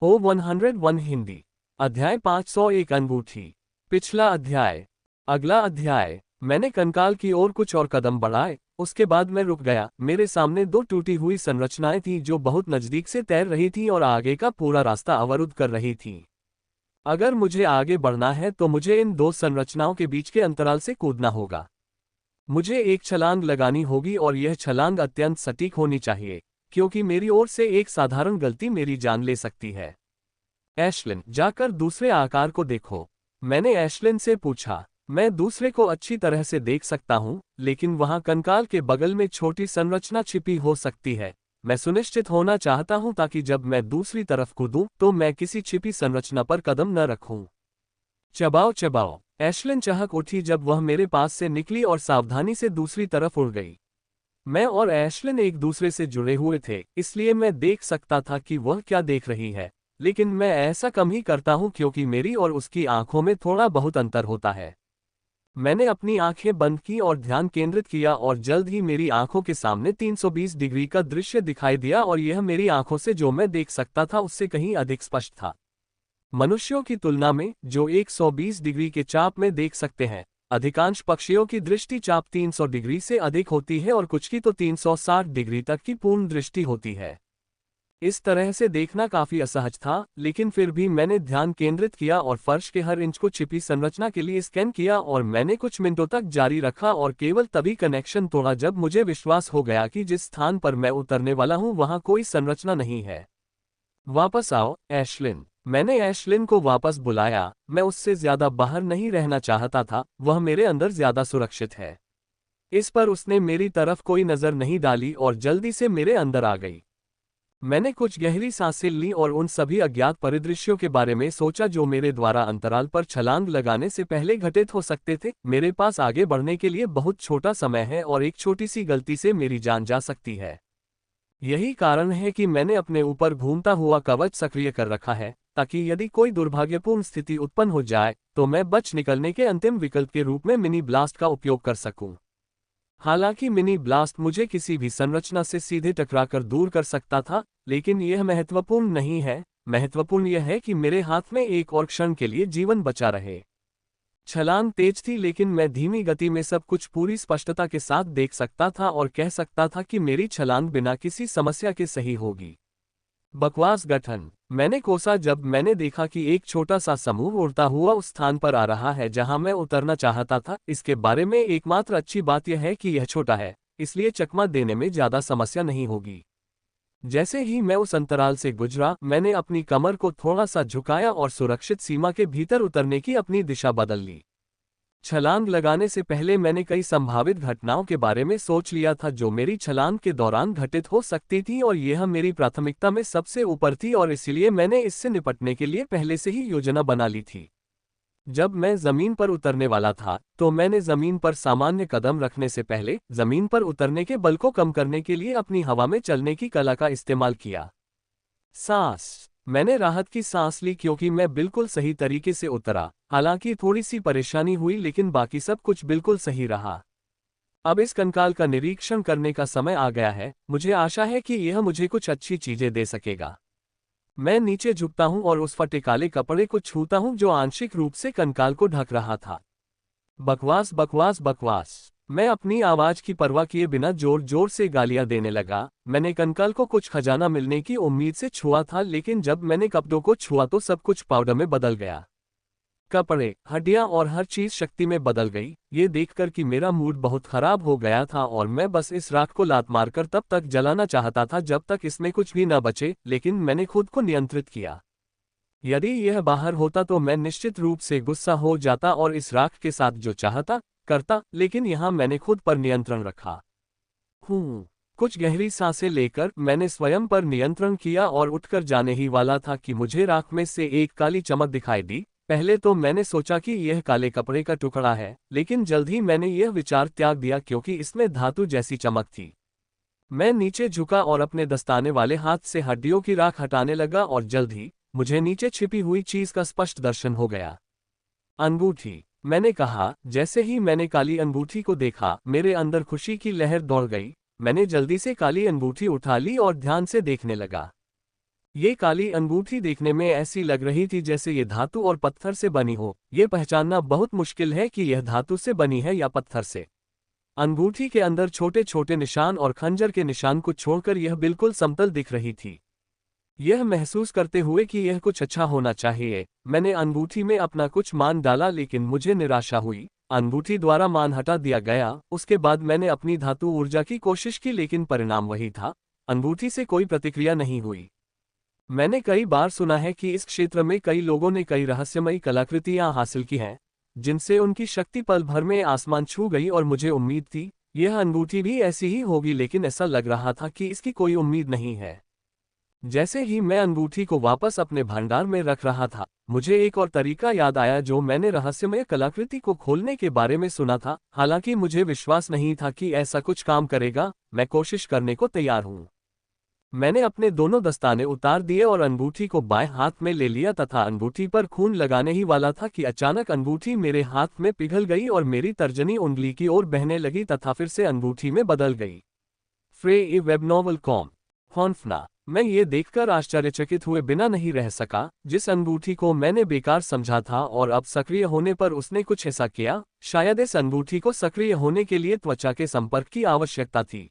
ओ 101 हिंदी। अध्याय 501 अंगूठी। पिछला अध्याय। अगला अध्याय। मैंने कंकाल की ओर कुछ और कदम बढ़ाए, उसके बाद मैं रुक गया। मेरे सामने दो टूटी हुई संरचनाएं थीं जो बहुत नजदीक से तैर रही थीं और आगे का पूरा रास्ता अवरुद्ध कर रही थीं। अगर मुझे आगे बढ़ना है तो मुझे इन दो संरचनाओं के बीच के अंतराल से कूदना होगा। मुझे एक छलांग लगानी होगी और यह छलांग अत्यंत सटीक होनी चाहिए, क्योंकि मेरी ओर से एक साधारण गलती मेरी जान ले सकती है। एशलिन, जाकर दूसरे आकार को देखो। मैंने एशलिन से पूछा। मैं दूसरे को अच्छी तरह से देख सकता हूं, लेकिन वहां कंकाल के बगल में छोटी संरचना छिपी हो सकती है। मैं सुनिश्चित होना चाहता हूं ताकि जब मैं दूसरी तरफ कूदूं तो मैं किसी छिपी संरचना पर कदम न रखूं। चबाओ चबाओ। एशलिन चहक उठी जब वह मेरे पास से निकली और सावधानी से दूसरी तरफ उड़ गई। मैं और एशलिन एक दूसरे से जुड़े हुए थे, इसलिए मैं देख सकता था कि वह क्या देख रही है, लेकिन मैं ऐसा कम ही करता हूं क्योंकि मेरी और उसकी आंखों में थोड़ा बहुत अंतर होता है। मैंने अपनी आंखें बंद की और ध्यान केंद्रित किया और जल्द ही मेरी आंखों के सामने 320 डिग्री का दृश्य दिखाई दिया और यह मेरी आंखों से जो मैं देख सकता था उससे कहीं अधिक स्पष्ट था। मनुष्यों की तुलना में, जो 120 डिग्री के चाप में देख सकते हैं, अधिकांश पक्षियों की दृष्टि चाप 300 डिग्री से अधिक होती है और कुछ की तो 360 डिग्री तक की पूर्ण दृष्टि होती है। इस तरह से देखना काफी असहज था, लेकिन फिर भी मैंने ध्यान केंद्रित किया और फर्श के हर इंच को छिपी संरचना के लिए स्कैन किया और मैंने कुछ मिनटों तक जारी रखा और केवल तभी कनेक्शन तोड़ा जब मुझे विश्वास हो गया कि जिस स्थान पर मैं उतरने वाला हूं वहां कोई संरचना नहीं है। वापस आओ, एशलिन। मैंने एशलिन को वापस बुलाया। मैं उससे ज्यादा बाहर नहीं रहना चाहता था, वह मेरे अंदर ज्यादा सुरक्षित है। इस पर उसने मेरी तरफ कोई नजर नहीं डाली और जल्दी से मेरे अंदर आ गई। मैंने कुछ गहरी सांसें लीं और उन सभी अज्ञात परिदृश्यों के बारे में सोचा जो मेरे द्वारा अंतराल पर छलांग लगाने से पहले घटित हो सकते थे। मेरे पास आगे बढ़ने के लिए बहुत छोटा समय है और एक छोटी सी गलती से मेरी जान जा सकती है। यही कारण है कि मैंने अपने ऊपर घूमता हुआ कवच सक्रिय कर रखा है, ताकि यदि कोई दुर्भाग्यपूर्ण स्थिति उत्पन्न हो जाए तो मैं बच निकलने के अंतिम विकल्प के रूप में मिनी ब्लास्ट का उपयोग कर सकूं। हालांकि मिनी ब्लास्ट मुझे किसी भी संरचना से सीधे टकराकर दूर कर सकता था, लेकिन यह महत्वपूर्ण नहीं है। महत्वपूर्ण यह है कि मेरे हाथ में एक और क्षण के लिए जीवन बचा रहे। छलांग तेज थी, लेकिन मैं धीमी गति में सब कुछ पूरी स्पष्टता के साथ देख सकता था और कह सकता था कि मेरी छलांग बिना किसी समस्या के सही होगी। बकवास गठन। मैंने कोसा जब मैंने देखा कि एक छोटा सा समूह उड़ता हुआ उस स्थान पर आ रहा है जहां मैं उतरना चाहता था। इसके बारे में एकमात्र अच्छी बात यह है कि यह छोटा है, इसलिए चकमा देने में ज्यादा समस्या नहीं होगी। जैसे ही मैं उस अंतराल से गुजरा, मैंने अपनी कमर को थोड़ा सा झुकाया और सुरक्षित सीमा के भीतर उतरने की अपनी दिशा बदल ली। छलांग लगाने से पहले मैंने कई संभावित घटनाओं के बारे में सोच लिया था जो मेरी छलांग के दौरान घटित हो सकती थी और यह मेरी प्राथमिकता में सबसे ऊपर थी और इसलिए मैंने इससे निपटने के लिए पहले से ही योजना बना ली थी। जब मैं जमीन पर उतरने वाला था तो मैंने जमीन पर सामान्य कदम रखने से पहले जमीन पर उतरने के बल को कम करने के लिए अपनी हवा में चलने की कला का इस्तेमाल किया। सांस। मैंने राहत की सांस ली क्योंकि मैं बिल्कुल सही तरीके से उतरा। हालांकि थोड़ी सी परेशानी हुई, लेकिन बाकी सब कुछ बिल्कुल सही रहा। अब इस कंकाल का निरीक्षण करने का समय आ गया है। मुझे आशा है कि यह मुझे कुछ अच्छी चीजें दे सकेगा। मैं नीचे झुकता हूं और उस फटे काले कपड़े को छूता हूं जो आंशिक रूप से कंकाल को ढक रहा था। बकवास बकवास बकवास। मैं अपनी आवाज की परवाह किए बिना जोर जोर से गालियां देने लगा। मैंने कंकाल को कुछ खजाना मिलने की उम्मीद से छुआ था, लेकिन जब मैंने कपड़ों को छुआ तो सब कुछ पाउडर में बदल गया। कपड़े, हड्डियां और हर चीज शक्ति में बदल गई। ये देखकर कि मेरा मूड बहुत खराब हो गया था और मैं बस इस राख को लात मारकर तब तक जलाना चाहता था जब तक इसमें कुछ भी न बचे, लेकिन मैंने खुद को नियंत्रित किया। यदि यह बाहर होता तो मैं निश्चित रूप से गुस्सा हो जाता और इस राख के साथ जो चाहता करता, लेकिन यहां मैंने खुद पर नियंत्रण रखा। कुछ गहरी सांसें लेकर मैंने स्वयं पर नियंत्रण किया और उठकर जाने ही वाला था कि मुझे राख में से एक काली चमक दिखाई दी। पहले तो मैंने सोचा कि यह काले कपड़े का टुकड़ा है, लेकिन जल्द ही मैंने यह विचार त्याग दिया क्योंकि इसमें धातु जैसी चमक थी। मैं नीचे झुका और अपने दस्ताने वाले हाथ से हड्डियों की राख हटाने लगा और जल्द ही मुझे नीचे छिपी हुई चीज का स्पष्ट दर्शन हो गया। अंगूठी, मैंने कहा। जैसे ही मैंने काली अंगूठी को देखा, मेरे अंदर खुशी की लहर दौड़ गई। मैंने जल्दी से काली अंगूठी उठा ली और ध्यान से देखने लगा। ये काली अंगूठी देखने में ऐसी लग रही थी जैसे ये धातु और पत्थर से बनी हो। ये पहचानना बहुत मुश्किल है कि यह धातु से बनी है या पत्थर से। अंगूठी के अंदर छोटे छोटे निशान और खंजर के निशान को छोड़कर यह बिल्कुल समतल दिख रही थी। यह महसूस करते हुए कि यह कुछ अच्छा होना चाहिए, मैंने अंगूठी में अपना कुछ मान डाला, लेकिन मुझे निराशा हुई। अंगूठी द्वारा मान हटा दिया गया। उसके बाद मैंने अपनी धातु ऊर्जा की कोशिश की, लेकिन परिणाम वही था। अंगूठी से कोई प्रतिक्रिया नहीं हुई। मैंने कई बार सुना है कि इस क्षेत्र में कई लोगों ने कई रहस्यमयी कलाकृतियां हासिल की हैं, जिनसे उनकी शक्ति पल भर में आसमान छू गई, और मुझे उम्मीद थी यह अंगूठी भी ऐसी ही होगी, लेकिन ऐसा लग रहा था कि इसकी कोई उम्मीद नहीं है। जैसे ही मैं अंगूठी को वापस अपने भंडार में रख रहा था, मुझे एक और तरीका याद आया जो मैंने रहस्यमय कलाकृति को खोलने के बारे में सुना था। हालांकि मुझे विश्वास नहीं था कि ऐसा कुछ काम करेगा, मैं कोशिश करने को तैयार हूँ। मैंने अपने दोनों दस्ताने उतार दिए और अंगूठी को बाएं हाथ में ले लिया तथा अंगूठी पर खून लगाने ही वाला था कि अचानक अंगूठी मेरे हाथ में पिघल गई और मेरी तर्जनी उंगली की ओर बहने लगी तथा फिर से अंगूठी में बदल गई। फ्रे ए वेब नॉवल कॉम हॉन्फना। मैं ये देखकर आश्चर्यचकित हुए बिना नहीं रह सका। जिस अंगूठी को मैंने बेकार समझा था और अब सक्रिय होने पर उसने कुछ ऐसा किया। शायद इस अंगूठी को सक्रिय होने के लिए त्वचा के संपर्क की आवश्यकता थी।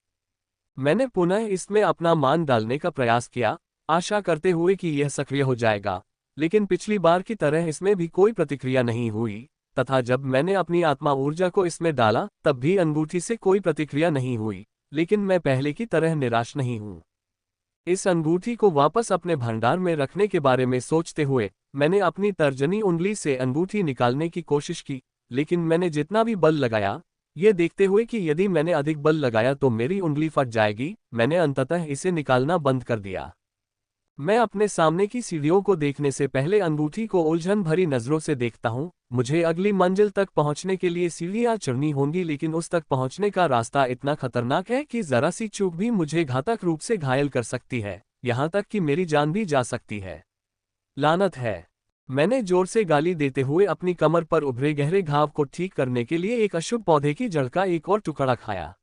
मैंने पुनः इसमें अपना मान डालने का प्रयास किया, आशा करते हुए कि यह सक्रिय हो जाएगा, लेकिन पिछली बार की तरह इसमें भी कोई प्रतिक्रिया नहीं हुई, तथा जब मैंने अपनी आत्मा ऊर्जा को इसमें डाला तब भी अंगूठी से कोई प्रतिक्रिया नहीं हुई। लेकिन मैं पहले की तरह निराश नहीं हूँ। इस अंगूठी को वापस अपने भंडार में रखने के बारे में सोचते हुए मैंने अपनी तर्जनी उंगली से अंगूठी निकालने की कोशिश की, लेकिन मैंने जितना भी बल लगाया, ये देखते हुए कि यदि मैंने अधिक बल लगाया तो मेरी उंगली फट जाएगी, मैंने अंततः इसे निकालना बंद कर दिया। मैं अपने सामने की सीढ़ियों को देखने से पहले अंगूठी को उलझन भरी नजरों से देखता हूँ। मुझे अगली मंजिल तक पहुँचने के लिए सीढ़ियाँ चढ़नी होंगी, लेकिन उस तक पहुँचने का रास्ता इतना खतरनाक है कि जरा सी चूक भी मुझे घातक रूप से घायल कर सकती है, यहाँ तक कि मेरी जान भी जा सकती है। लानत है! मैंने जोर से गाली देते हुए अपनी कमर पर उभरे गहरे घाव को ठीक करने के लिए एक अशुभ पौधे की जड़ का एक और टुकड़ा खाया।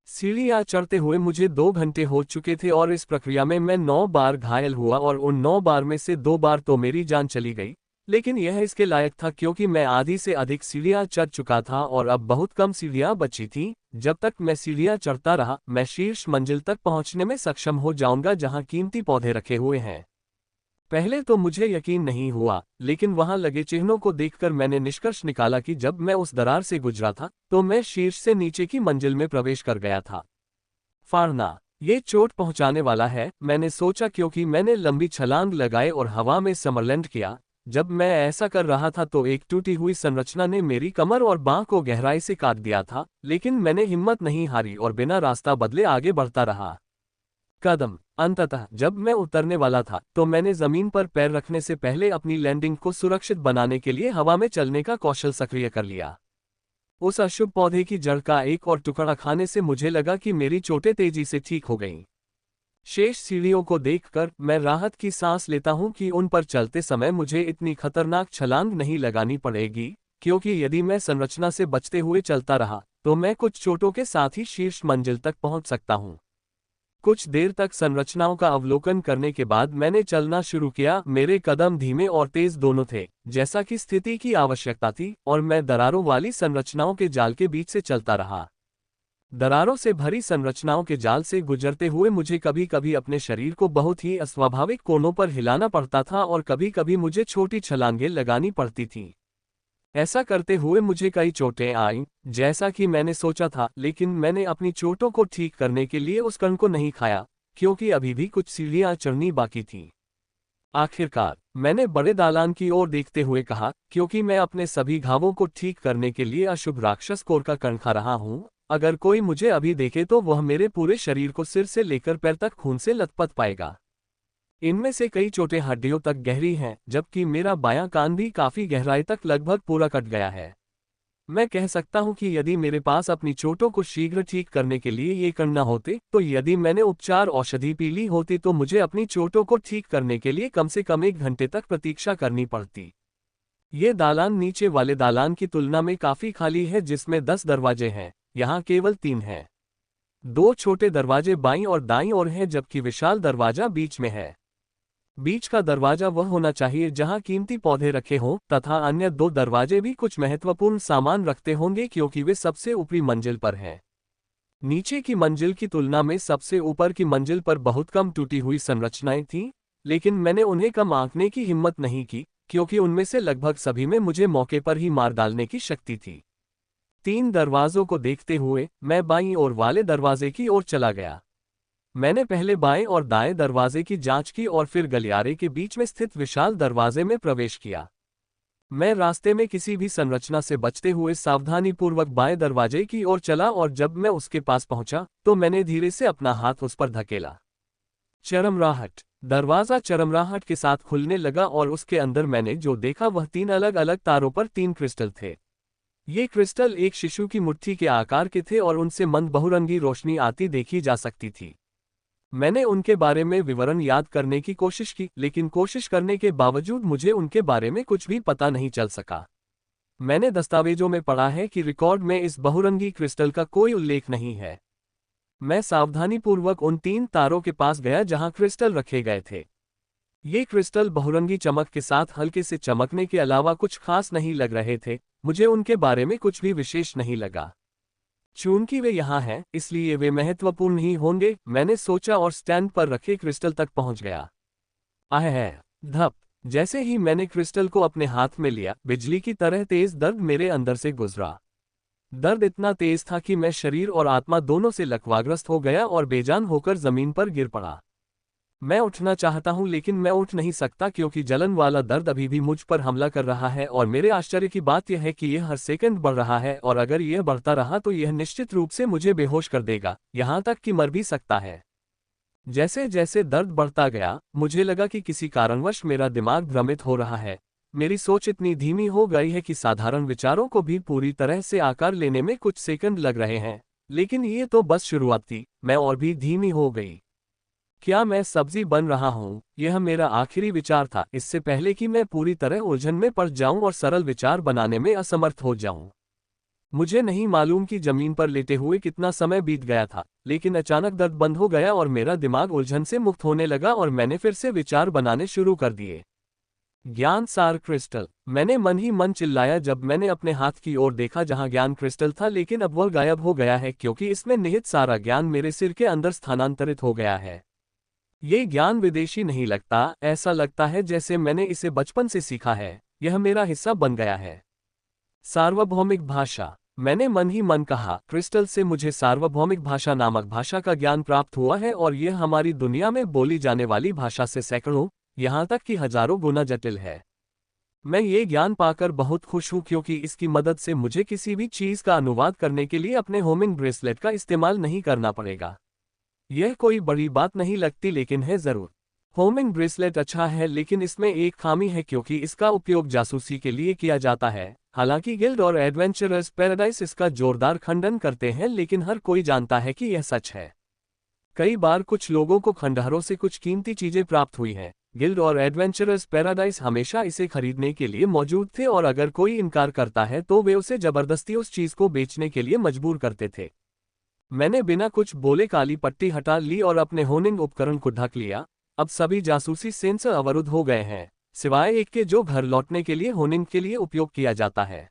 सीढ़ियां चढ़ते हुए मुझे 2 घंटे हो चुके थे और इस प्रक्रिया में मैं 9 बार घायल हुआ और उन 9 बार में से 2 बार तो मेरी जान चली गई। लेकिन यह इसके लायक था क्योंकि मैं आधी से अधिक सीढ़ियां चढ़ चुका था और अब बहुत कम सीढ़ियां बची थीं। जब तक मैं सीढ़ियां चढ़ता रहा, मैं शीर्ष मंजिल तक पहुंचने में सक्षम हो जाऊंगा जहां कीमती पौधे रखे हुए हैं। पहले तो मुझे यकीन नहीं हुआ, लेकिन वहां लगे चिन्हों को देखकर मैंने निष्कर्ष निकाला कि जब मैं उस दरार से गुजरा था तो मैं शीर्ष से नीचे की मंजिल में प्रवेश कर गया था। फाड़ना, ये चोट पहुंचाने वाला है, मैंने सोचा, क्योंकि मैंने लंबी छलांग लगाए और हवा में समरलैंड किया। जब मैं ऐसा कर रहा था तो एक टूटी हुई संरचना ने मेरी कमर और बांह को गहराई से काट दिया था, लेकिन मैंने हिम्मत नहीं हारी और बिना रास्ता बदले आगे बढ़ता रहा। कदम। अंततः जब मैं उतरने वाला था तो मैंने जमीन पर पैर रखने से पहले अपनी लैंडिंग को सुरक्षित बनाने के लिए हवा में चलने का कौशल सक्रिय कर लिया। उस अशुभ पौधे की जड़ का एक और टुकड़ा खाने से मुझे लगा कि मेरी चोटें तेजी से ठीक हो गईं। शेष सीढ़ियों को देखकर मैं राहत की सांस लेता हूं कि उन पर चलते समय मुझे इतनी खतरनाक छलांग नहीं लगानी पड़ेगी, क्योंकि यदि मैं संरचना से बचते हुए चलता रहा तो मैं कुछ चोटों के साथ ही शीर्ष मंजिल तक पहुंच सकता हूं। कुछ देर तक संरचनाओं का अवलोकन करने के बाद मैंने चलना शुरू किया। मेरे कदम धीमे और तेज दोनों थे, जैसा कि स्थिति की आवश्यकता थी, और मैं दरारों वाली संरचनाओं के जाल के बीच से चलता रहा। दरारों से भरी संरचनाओं के जाल से गुजरते हुए मुझे कभी कभी अपने शरीर को बहुत ही अस्वाभाविक कोणों पर हिलाना पड़ता था और कभी कभी मुझे छोटी छलांगें लगानी पड़ती थीं। ऐसा करते हुए मुझे कई चोटें आईं, जैसा कि मैंने सोचा था, लेकिन मैंने अपनी चोटों को ठीक करने के लिए उस कण को नहीं खाया, क्योंकि अभी भी कुछ सीढ़ियां चढ़नी बाकी थीं। आखिरकार मैंने बड़े दालान की ओर देखते हुए कहा, क्योंकि मैं अपने सभी घावों को ठीक करने के लिए अशुभ राक्षस कोर का कण खा रहा हूं, अगर कोई मुझे अभी देखे तो वह मेरे पूरे शरीर को सिर से लेकर पैर तक खून से लथपथ पाएगा। इनमें से कई चोटें हड्डियों तक गहरी हैं, जबकि मेरा बायां कान भी काफी गहराई तक लगभग पूरा कट गया है। मैं कह सकता हूं कि यदि मेरे पास अपनी चोटों को शीघ्र ठीक करने के लिए ये करना होते, तो यदि मैंने उपचार औषधि पी ली होती तो मुझे अपनी चोटों को ठीक करने के लिए कम से कम 1 घंटे तक प्रतीक्षा करनी पड़ती। ये दालान नीचे वाले दालान की तुलना में काफी खाली है, जिसमें 10 दरवाजे हैं, यहाँ केवल 3 हैं। 2 छोटे दरवाजे बाईं और दाईं ओर हैं, जबकि विशाल दरवाजा बीच में है। बीच का दरवाजा वह होना चाहिए जहां कीमती पौधे रखे हों तथा अन्य 2 दरवाजे भी कुछ महत्वपूर्ण सामान रखते होंगे क्योंकि वे सबसे ऊपरी मंजिल पर हैं। नीचे की मंजिल की तुलना में सबसे ऊपर की मंजिल पर बहुत कम टूटी हुई संरचनाएं थीं, लेकिन मैंने उन्हें कम आंकने की हिम्मत नहीं की क्योंकि उनमें से लगभग सभी में मुझे मौके पर ही मार डालने की शक्ति थी। 3 दरवाजों को देखते हुए मैं बाईं ओर वाले दरवाजे की ओर चला गया। मैंने पहले बाएं और दाएं दरवाजे की जांच की और फिर गलियारे के बीच में स्थित विशाल दरवाजे में प्रवेश किया। मैं रास्ते में किसी भी संरचना से बचते हुए सावधानीपूर्वक बाएं दरवाजे की ओर चला और जब मैं उसके पास पहुंचा तो मैंने धीरे से अपना हाथ उस पर धकेला। चरमराहट। दरवाजा चरमराहट के साथ खुलने लगा और उसके अंदर मैंने जो देखा वह 3 अलग अलग तारों पर 3 क्रिस्टल थे। ये क्रिस्टल एक शिशु की मुट्ठी के आकार के थे और उनसे मंद बहुरंगी रोशनी आती देखी जा सकती थी। मैंने उनके बारे में विवरण याद करने की कोशिश की, लेकिन कोशिश करने के बावजूद मुझे उनके बारे में कुछ भी पता नहीं चल सका। मैंने दस्तावेजों में पढ़ा है कि रिकॉर्ड में इस बहुरंगी क्रिस्टल का कोई उल्लेख नहीं है। मैं सावधानीपूर्वक उन 3 तारों के पास गया जहां क्रिस्टल रखे गए थे। ये क्रिस्टल बहुरंगी चमक के साथ हल्के से चमकने के अलावा कुछ खास नहीं लग रहे थे। मुझे उनके बारे में कुछ भी विशेष नहीं लगा। चूंकि वे यहाँ हैं, इसलिए वे महत्वपूर्ण ही होंगे, मैंने सोचा और स्टैंड पर रखे क्रिस्टल तक पहुंच गया। धप। जैसे ही मैंने क्रिस्टल को अपने हाथ में लिया, बिजली की तरह तेज दर्द मेरे अंदर से गुजरा। दर्द इतना तेज था कि मैं शरीर और आत्मा दोनों से लकवाग्रस्त हो गया और बेजान होकर जमीन पर गिर पड़ा। मैं उठना चाहता हूं लेकिन मैं उठ नहीं सकता क्योंकि जलन वाला दर्द अभी भी मुझ पर हमला कर रहा है और मेरे आश्चर्य की बात यह है कि यह हर सेकंड बढ़ रहा है और अगर यह बढ़ता रहा तो यह निश्चित रूप से मुझे बेहोश कर देगा, यहां तक कि मर भी सकता है। जैसे जैसे दर्द बढ़ता गया, मुझे लगा कि किसी कारणवश मेरा दिमाग भ्रमित हो रहा है। मेरी सोच इतनी धीमी हो गई है कि साधारण विचारों को भी पूरी तरह से आकार लेने में कुछ सेकंड लग रहे हैं। लेकिन ये तो बस शुरुआत थी, मैं और भी धीमी हो गई। क्या मैं सब्जी बन रहा हूं? यह मेरा आखिरी विचार था, इससे पहले कि मैं पूरी तरह उलझन में पड़ जाऊं और सरल विचार बनाने में असमर्थ हो जाऊं। मुझे नहीं मालूम कि जमीन पर लेटे हुए कितना समय बीत गया था, लेकिन अचानक दर्द बंद हो गया और मेरा दिमाग उलझन से मुक्त होने लगा और मैंने फिर से विचार बनाने शुरू कर दिए। ज्ञान सार क्रिस्टल। मैंने मन ही मन चिल्लाया जब मैंने अपने हाथ की ओर देखा जहां ज्ञान क्रिस्टल था, लेकिन अब वह गायब हो गया है क्योंकि इसमें निहित सारा ज्ञान मेरे सिर के अंदर स्थानांतरित हो गया है। ये ज्ञान विदेशी नहीं लगता, ऐसा लगता है जैसे मैंने इसे बचपन से सीखा है, यह मेरा हिस्सा बन गया है। सार्वभौमिक भाषा। मैंने मन ही मन कहा, क्रिस्टल से मुझे सार्वभौमिक भाषा नामक भाषा का ज्ञान प्राप्त हुआ है और यह हमारी दुनिया में बोली जाने वाली भाषा से सैकड़ों, यहाँ तक कि हजारों गुना जटिल है। मैं ये ज्ञान पाकर बहुत खुश हूँ क्योंकि इसकी मदद से मुझे किसी भी चीज का अनुवाद करने के लिए अपने होमिंग ब्रेसलेट का इस्तेमाल नहीं करना पड़ेगा। यह कोई बड़ी बात नहीं लगती लेकिन है जरूर। होमिंग ब्रेसलेट अच्छा है लेकिन इसमें एक खामी है क्योंकि इसका उपयोग जासूसी के लिए किया जाता है। हालांकि गिल्ड और एडवेंचरर्स पैराडाइज इसका जोरदार खंडन करते हैं, लेकिन हर कोई जानता है कि यह सच है। कई बार कुछ लोगों को खंडहरों से कुछ कीमती चीजें प्राप्त हुई हैं। गिल्ड और एडवेंचरर्स पैराडाइज हमेशा इसे खरीदने के लिए मौजूद थे और अगर कोई इनकार करता है तो वे उसे जबरदस्ती उस चीज को बेचने के लिए मजबूर करते थे। मैंने बिना कुछ बोले काली पट्टी हटा ली और अपने होनिंग उपकरण को ढक लिया। अब सभी जासूसी सेंसर अवरुद्ध हो गए हैं, सिवाय एक के जो घर लौटने के लिए होनिंग के लिए उपयोग किया जाता है।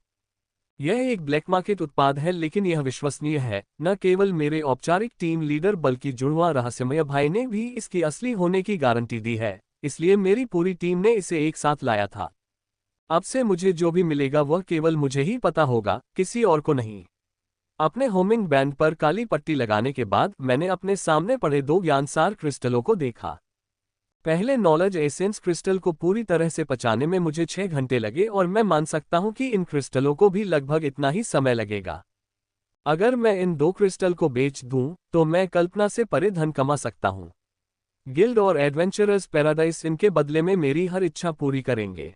यह एक ब्लैक मार्केट उत्पाद है लेकिन यह विश्वसनीय है। न केवल मेरे औपचारिक टीम लीडर बल्कि जुड़वा रहस्यमय भाई ने भी इसकी असली होने की गारंटी दी है, इसलिए मेरी पूरी टीम ने इसे एक साथ लाया था। अब से मुझे जो भी मिलेगा वह केवल मुझे ही पता होगा, किसी और को नहीं। अपने होमिंग बैंड पर काली पट्टी लगाने के बाद मैंने अपने सामने पड़े 2 ज्ञानसार क्रिस्टलों को देखा। पहले नॉलेज एसेंस क्रिस्टल को पूरी तरह से पचाने में मुझे 6 घंटे लगे और मैं मान सकता हूं कि इन क्रिस्टलों को भी लगभग इतना ही समय लगेगा। अगर मैं इन 2 क्रिस्टल को बेच दूं तो मैं कल्पना से परे धन कमा सकता हूं। गिल्ड और एडवेंचरर्स पैराडाइज इनके बदले में मेरी हर इच्छा पूरी करेंगे।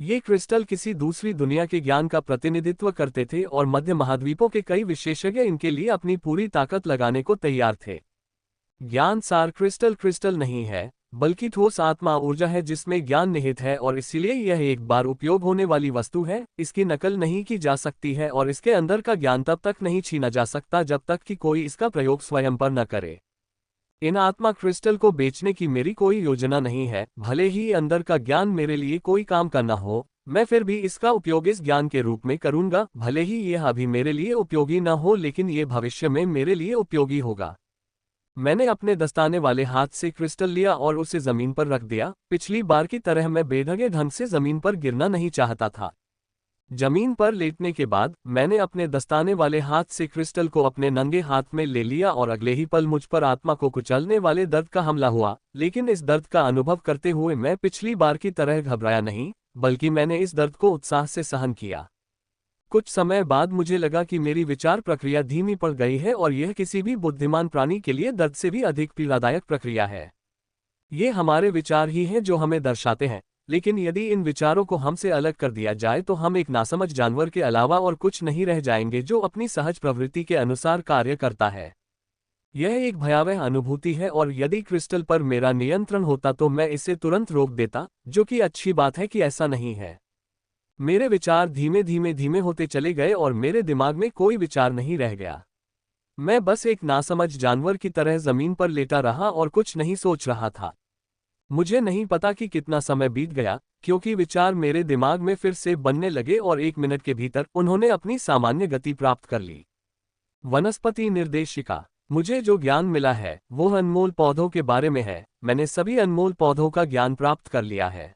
ये क्रिस्टल किसी दूसरी दुनिया के ज्ञान का प्रतिनिधित्व करते थे और मध्य महाद्वीपों के कई विशेषज्ञ इनके लिए अपनी पूरी ताकत लगाने को तैयार थे। ज्ञान सार क्रिस्टल क्रिस्टल नहीं है, बल्कि ठोस आत्मा ऊर्जा है जिसमें ज्ञान निहित है और इसीलिए यह एक बार उपयोग होने वाली वस्तु है। इसकी नकल नहीं की जा सकती है और इसके अंदर का ज्ञान तब तक नहीं छीना जा सकता जब तक कि कोई इसका प्रयोग स्वयं पर न करे। इन आत्मा क्रिस्टल को बेचने की मेरी कोई योजना नहीं है। भले ही अंदर का ज्ञान मेरे लिए कोई काम का न हो, मैं फिर भी इसका उपयोग इस ज्ञान के रूप में करूंगा। भले ही यह अभी मेरे लिए उपयोगी न हो, लेकिन ये भविष्य में मेरे लिए उपयोगी होगा। मैंने अपने दस्ताने वाले हाथ से क्रिस्टल लिया और उसे जमीन पर रख दिया। पिछली बार की तरह मैं बेढंगे ढंग से जमीन पर गिरना नहीं चाहता था। जमीन पर लेटने के बाद मैंने अपने दस्ताने वाले हाथ से क्रिस्टल को अपने नंगे हाथ में ले लिया और अगले ही पल मुझ पर आत्मा को कुचलने वाले दर्द का हमला हुआ। लेकिन इस दर्द का अनुभव करते हुए मैं पिछली बार की तरह घबराया नहीं, बल्कि मैंने इस दर्द को उत्साह से सहन किया। कुछ समय बाद मुझे लगा कि मेरी विचार प्रक्रिया धीमी पड़ गई है और यह किसी भी बुद्धिमान प्राणी के लिए दर्द से भी अधिक पीड़ादायक प्रक्रिया है। ये हमारे विचार ही हैं जो हमें दर्शाते हैं, लेकिन यदि इन विचारों को हमसे अलग कर दिया जाए तो हम एक नासमझ जानवर के अलावा और कुछ नहीं रह जाएंगे जो अपनी सहज प्रवृत्ति के अनुसार कार्य करता है। यह एक भयावह अनुभूति है और यदि क्रिस्टल पर मेरा नियंत्रण होता तो मैं इसे तुरंत रोक देता, जो कि अच्छी बात है कि ऐसा नहीं है। मेरे विचार धीमे धीमे होते चले गए और मेरे दिमाग में कोई विचार नहीं रह गया। मैं बस एक नासमझ जानवर की तरह जमीन पर लेटा रहा और कुछ नहीं सोच रहा था। मुझे नहीं पता कि कितना समय बीत गया, क्योंकि विचार मेरे दिमाग में फिर से बनने लगे और 1 मिनट के भीतर उन्होंने अपनी सामान्य गति प्राप्त कर ली। वनस्पति निर्देशिका। मुझे जो ज्ञान मिला है वो अनमोल पौधों के बारे में है। मैंने सभी अनमोल पौधों का ज्ञान प्राप्त कर लिया है।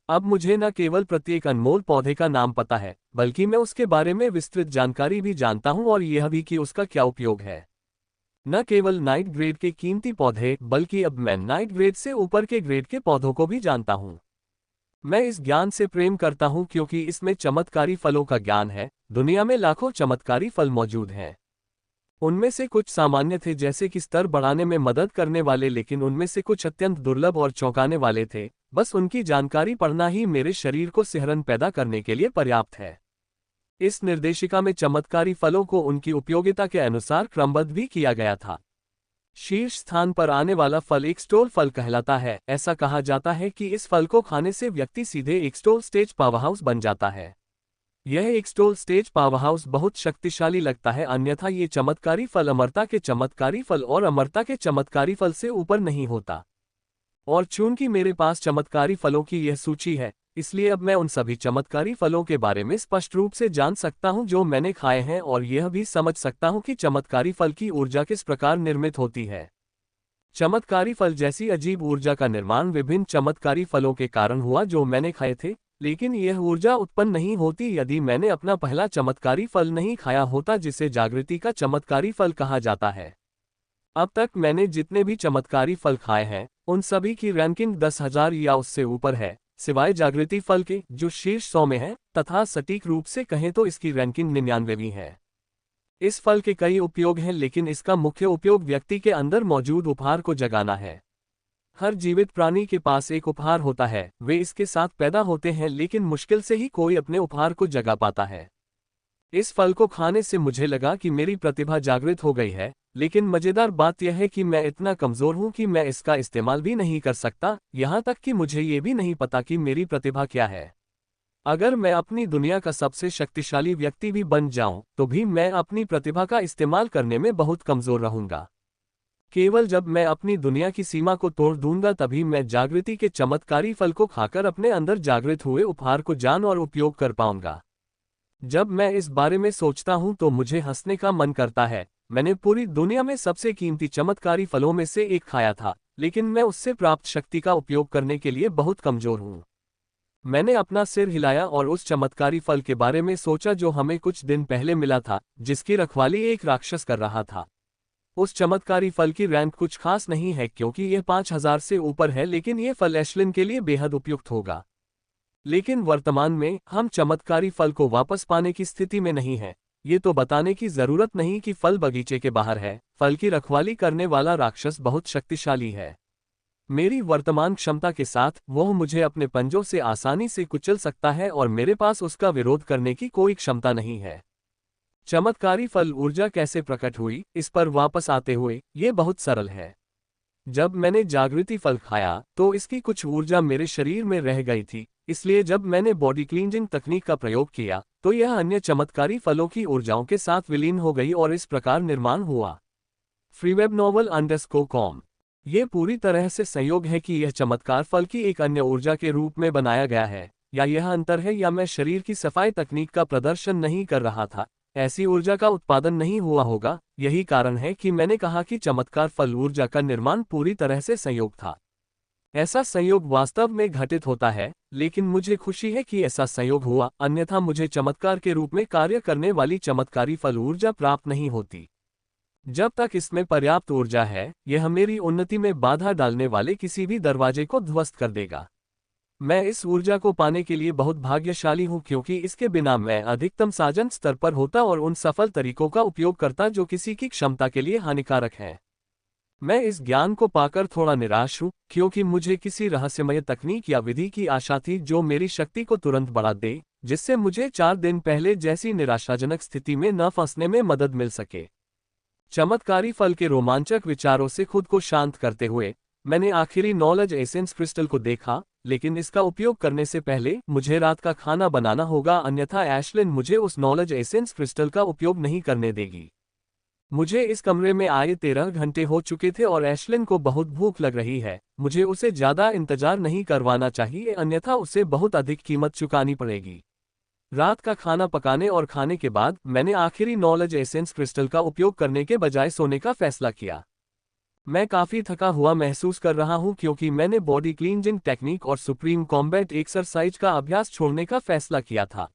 अब मुझे न केवल प्रत्येक अनमोल पौधे का नाम पता है, बल्कि मैं उसके बारे में विस्तृत जानकारी भी जानता हूं और यह भी कि उसका क्या उपयोग है। न केवल नाइट ग्रेड के कीमती पौधे, बल्कि अब मैं नाइट ग्रेड से ऊपर के ग्रेड के पौधों को भी जानता हूं। मैं इस ज्ञान से प्रेम करता हूं क्योंकि इसमें चमत्कारी फलों का ज्ञान है। दुनिया में लाखों चमत्कारी फल मौजूद हैं। उनमें से कुछ सामान्य थे, जैसे कि स्तर बढ़ाने में मदद करने वाले, लेकिन उनमें से कुछ अत्यंत दुर्लभ और चौंकाने वाले थे। बस उनकी जानकारी पढ़ना ही मेरे शरीर को सिहरन पैदा करने के लिए पर्याप्त है। इस निर्देशिका में चमत्कारी फलों को उनकी उपयोगिता के अनुसार क्रमबद्ध भी किया गया था। शीर्ष स्थान पर आने वाला फल एक स्टोल फल कहलाता है। ऐसा कहा जाता है कि इस फल को खाने से व्यक्ति सीधे एक स्टोल स्टेज पावरहाउस बन जाता है। यह एक स्टोल स्टेज पावरहाउस बहुत शक्तिशाली लगता है, अन्यथा ये चमत्कारी फल अमरता के चमत्कारी फल और अमरता के चमत्कारी फल से ऊपर नहीं होता। और चूंकि मेरे पास चमत्कारी फलों की यह सूची है, इसलिए अब मैं उन सभी चमत्कारी फलों के बारे में स्पष्ट रूप से जान सकता हूं जो मैंने खाए हैं, और यह भी समझ सकता हूं कि चमत्कारी फल की ऊर्जा किस प्रकार निर्मित होती है। चमत्कारी फल जैसी अजीब ऊर्जा का निर्माण विभिन्न चमत्कारी फलों के कारण हुआ जो मैंने खाए थे, लेकिन यह ऊर्जा उत्पन्न नहीं होती यदि मैंने अपना पहला चमत्कारी फल नहीं खाया होता, जिसे जागृति का चमत्कारी फल कहा जाता है। अब तक मैंने जितने भी चमत्कारी फल खाए हैं, उन सभी की रैंकिंग 10,000 या उससे ऊपर है, सिवाय जागृति फल के जो शीर्ष 100 में है, तथा सटीक रूप से कहें तो इसकी रैंकिंग 99वीं है। इस फल के कई उपयोग हैं, लेकिन इसका मुख्य उपयोग व्यक्ति के अंदर मौजूद उपहार को जगाना है। हर जीवित प्राणी के पास एक उपहार होता है। वे इसके साथ पैदा होते हैं, लेकिन मुश्किल से ही कोई अपने उपहार को जगा पाता है। इस फल को खाने से मुझे लगा कि मेरी प्रतिभा जागृत हो गई है, लेकिन मजेदार बात यह है कि मैं इतना कमजोर हूं कि मैं इसका इस्तेमाल भी नहीं कर सकता, यहां तक कि मुझे ये भी नहीं पता कि मेरी प्रतिभा क्या है। अगर मैं अपनी दुनिया का सबसे शक्तिशाली व्यक्ति भी बन जाऊं, तो भी मैं अपनी प्रतिभा का इस्तेमाल करने में बहुत कमजोर रहूंगा। केवल जब मैं अपनी दुनिया की सीमा को तोड़ दूंगा तभी मैं जागृति के चमत्कारी फल को खाकर अपने अंदर जागृत हुए उपहार को जान और उपयोग कर पाऊंगा। जब मैं इस बारे में सोचता हूं तो मुझे हंसने का मन करता है। मैंने पूरी दुनिया में सबसे कीमती चमत्कारी फलों में से एक खाया था, लेकिन मैं उससे प्राप्त शक्ति का उपयोग करने के लिए बहुत कमजोर हूं। मैंने अपना सिर हिलाया और उस चमत्कारी फल के बारे में सोचा जो हमें कुछ दिन पहले मिला था, जिसकी रखवाली एक राक्षस कर रहा था। उस चमत्कारी फल की रैंक कुछ खास नहीं है क्योंकि यह 5000 से ऊपर है, लेकिन यह फल एशलिन के लिए बेहद उपयुक्त होगा। लेकिन वर्तमान में हम चमत्कारी फल को वापस पाने की स्थिति में नहीं हैं। ये तो बताने की जरूरत नहीं कि फल बगीचे के बाहर है। फल की रखवाली करने वाला राक्षस बहुत शक्तिशाली है। मेरी वर्तमान क्षमता के साथ वह मुझे अपने पंजों से आसानी से कुचल सकता है और मेरे पास उसका विरोध करने की कोई क्षमता नहीं है। चमत्कारी फल ऊर्जा कैसे प्रकट हुई, इस पर वापस आते हुए, ये बहुत सरल है। जब मैंने जागृति फल खाया तो इसकी कुछ ऊर्जा मेरे शरीर में रह गई थी, इसलिए जब मैंने बॉडी क्लींजिंग तकनीक का प्रयोग किया तो यह अन्य चमत्कारी फलों की ऊर्जाओं के साथ विलीन हो गई और इस प्रकार निर्माण हुआ। freewebnovel_com ये पूरी तरह से संयोग है कि यह चमत्कार फल की एक अन्य ऊर्जा के रूप में बनाया गया है, या यह अंतर है या मैं शरीर की सफाई तकनीक का प्रदर्शन नहीं कर रहा था, ऐसी ऊर्जा का उत्पादन नहीं हुआ होगा। यही कारण है कि मैंने कहा कि चमत्कार फल ऊर्जा का निर्माण पूरी तरह से संयोग था। ऐसा संयोग वास्तव में घटित होता है, लेकिन मुझे खुशी है कि ऐसा संयोग हुआ, अन्यथा मुझे चमत्कार के रूप में कार्य करने वाली चमत्कारी फल ऊर्जा प्राप्त नहीं होती। जब तक इसमें पर्याप्त ऊर्जा है, यह मेरी उन्नति में बाधा डालने वाले किसी भी दरवाजे को ध्वस्त कर देगा। मैं इस ऊर्जा को पाने के लिए बहुत भाग्यशाली हूं, क्योंकि इसके बिना मैं अधिकतम साजन स्तर पर होता और उन सफल तरीकों का उपयोग करता जो किसी की क्षमता के लिए हानिकारक हैं। मैं इस ज्ञान को पाकर थोड़ा निराश हूं, क्योंकि मुझे किसी रहस्यमय तकनीक या विधि की आशा थी जो मेरी शक्ति को तुरंत बढ़ा दे, जिससे मुझे 4 दिन पहले जैसी निराशाजनक स्थिति में न फंसने में मदद मिल सके। चमत्कारी फल के रोमांचक विचारों से खुद को शांत करते हुए, मैंने आखिरी नॉलेज एसेंस क्रिस्टल को देखा, लेकिन इसका उपयोग करने से पहले मुझे रात का खाना बनाना होगा, अन्यथा एशलिन मुझे उस नॉलेज एसेंस क्रिस्टल का उपयोग नहीं करने देगी। मुझे इस कमरे में आए 13 घंटे हो चुके थे और एशलिन को बहुत भूख लग रही है। मुझे उसे ज्यादा इंतजार नहीं करवाना चाहिए, अन्यथा उसे बहुत अधिक कीमत चुकानी पड़ेगी। रात का खाना पकाने और खाने के बाद मैंने आखिरी नॉलेज एसेंस क्रिस्टल का उपयोग करने के बजाय सोने का फैसला किया। मैं काफी थका हुआ महसूस कर रहा हूं, क्योंकि मैंने बॉडी क्लींजिंग टेक्निक और सुप्रीम कॉम्बैट एक्सरसाइज का अभ्यास छोड़ने का फैसला किया था।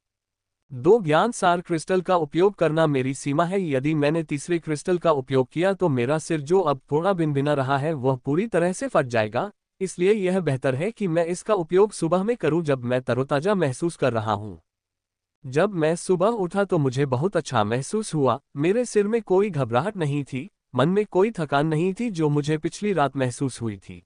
2 ज्ञान सार क्रिस्टल का उपयोग करना मेरी सीमा है। यदि मैंने तीसरे क्रिस्टल का उपयोग किया तो मेरा सिर, जो अब थोड़ा भिनभिना रहा है, वह पूरी तरह से फट जाएगा। इसलिए यह बेहतर है कि मैं इसका उपयोग सुबह में करूं, जब मैं तरोताजा महसूस कर रहा हूं। जब मैं सुबह उठा तो मुझे बहुत अच्छा महसूस हुआ। मेरे सिर में कोई घबराहट नहीं थी, मन में कोई थकान नहीं थी जो मुझे पिछली रात महसूस हुई थी।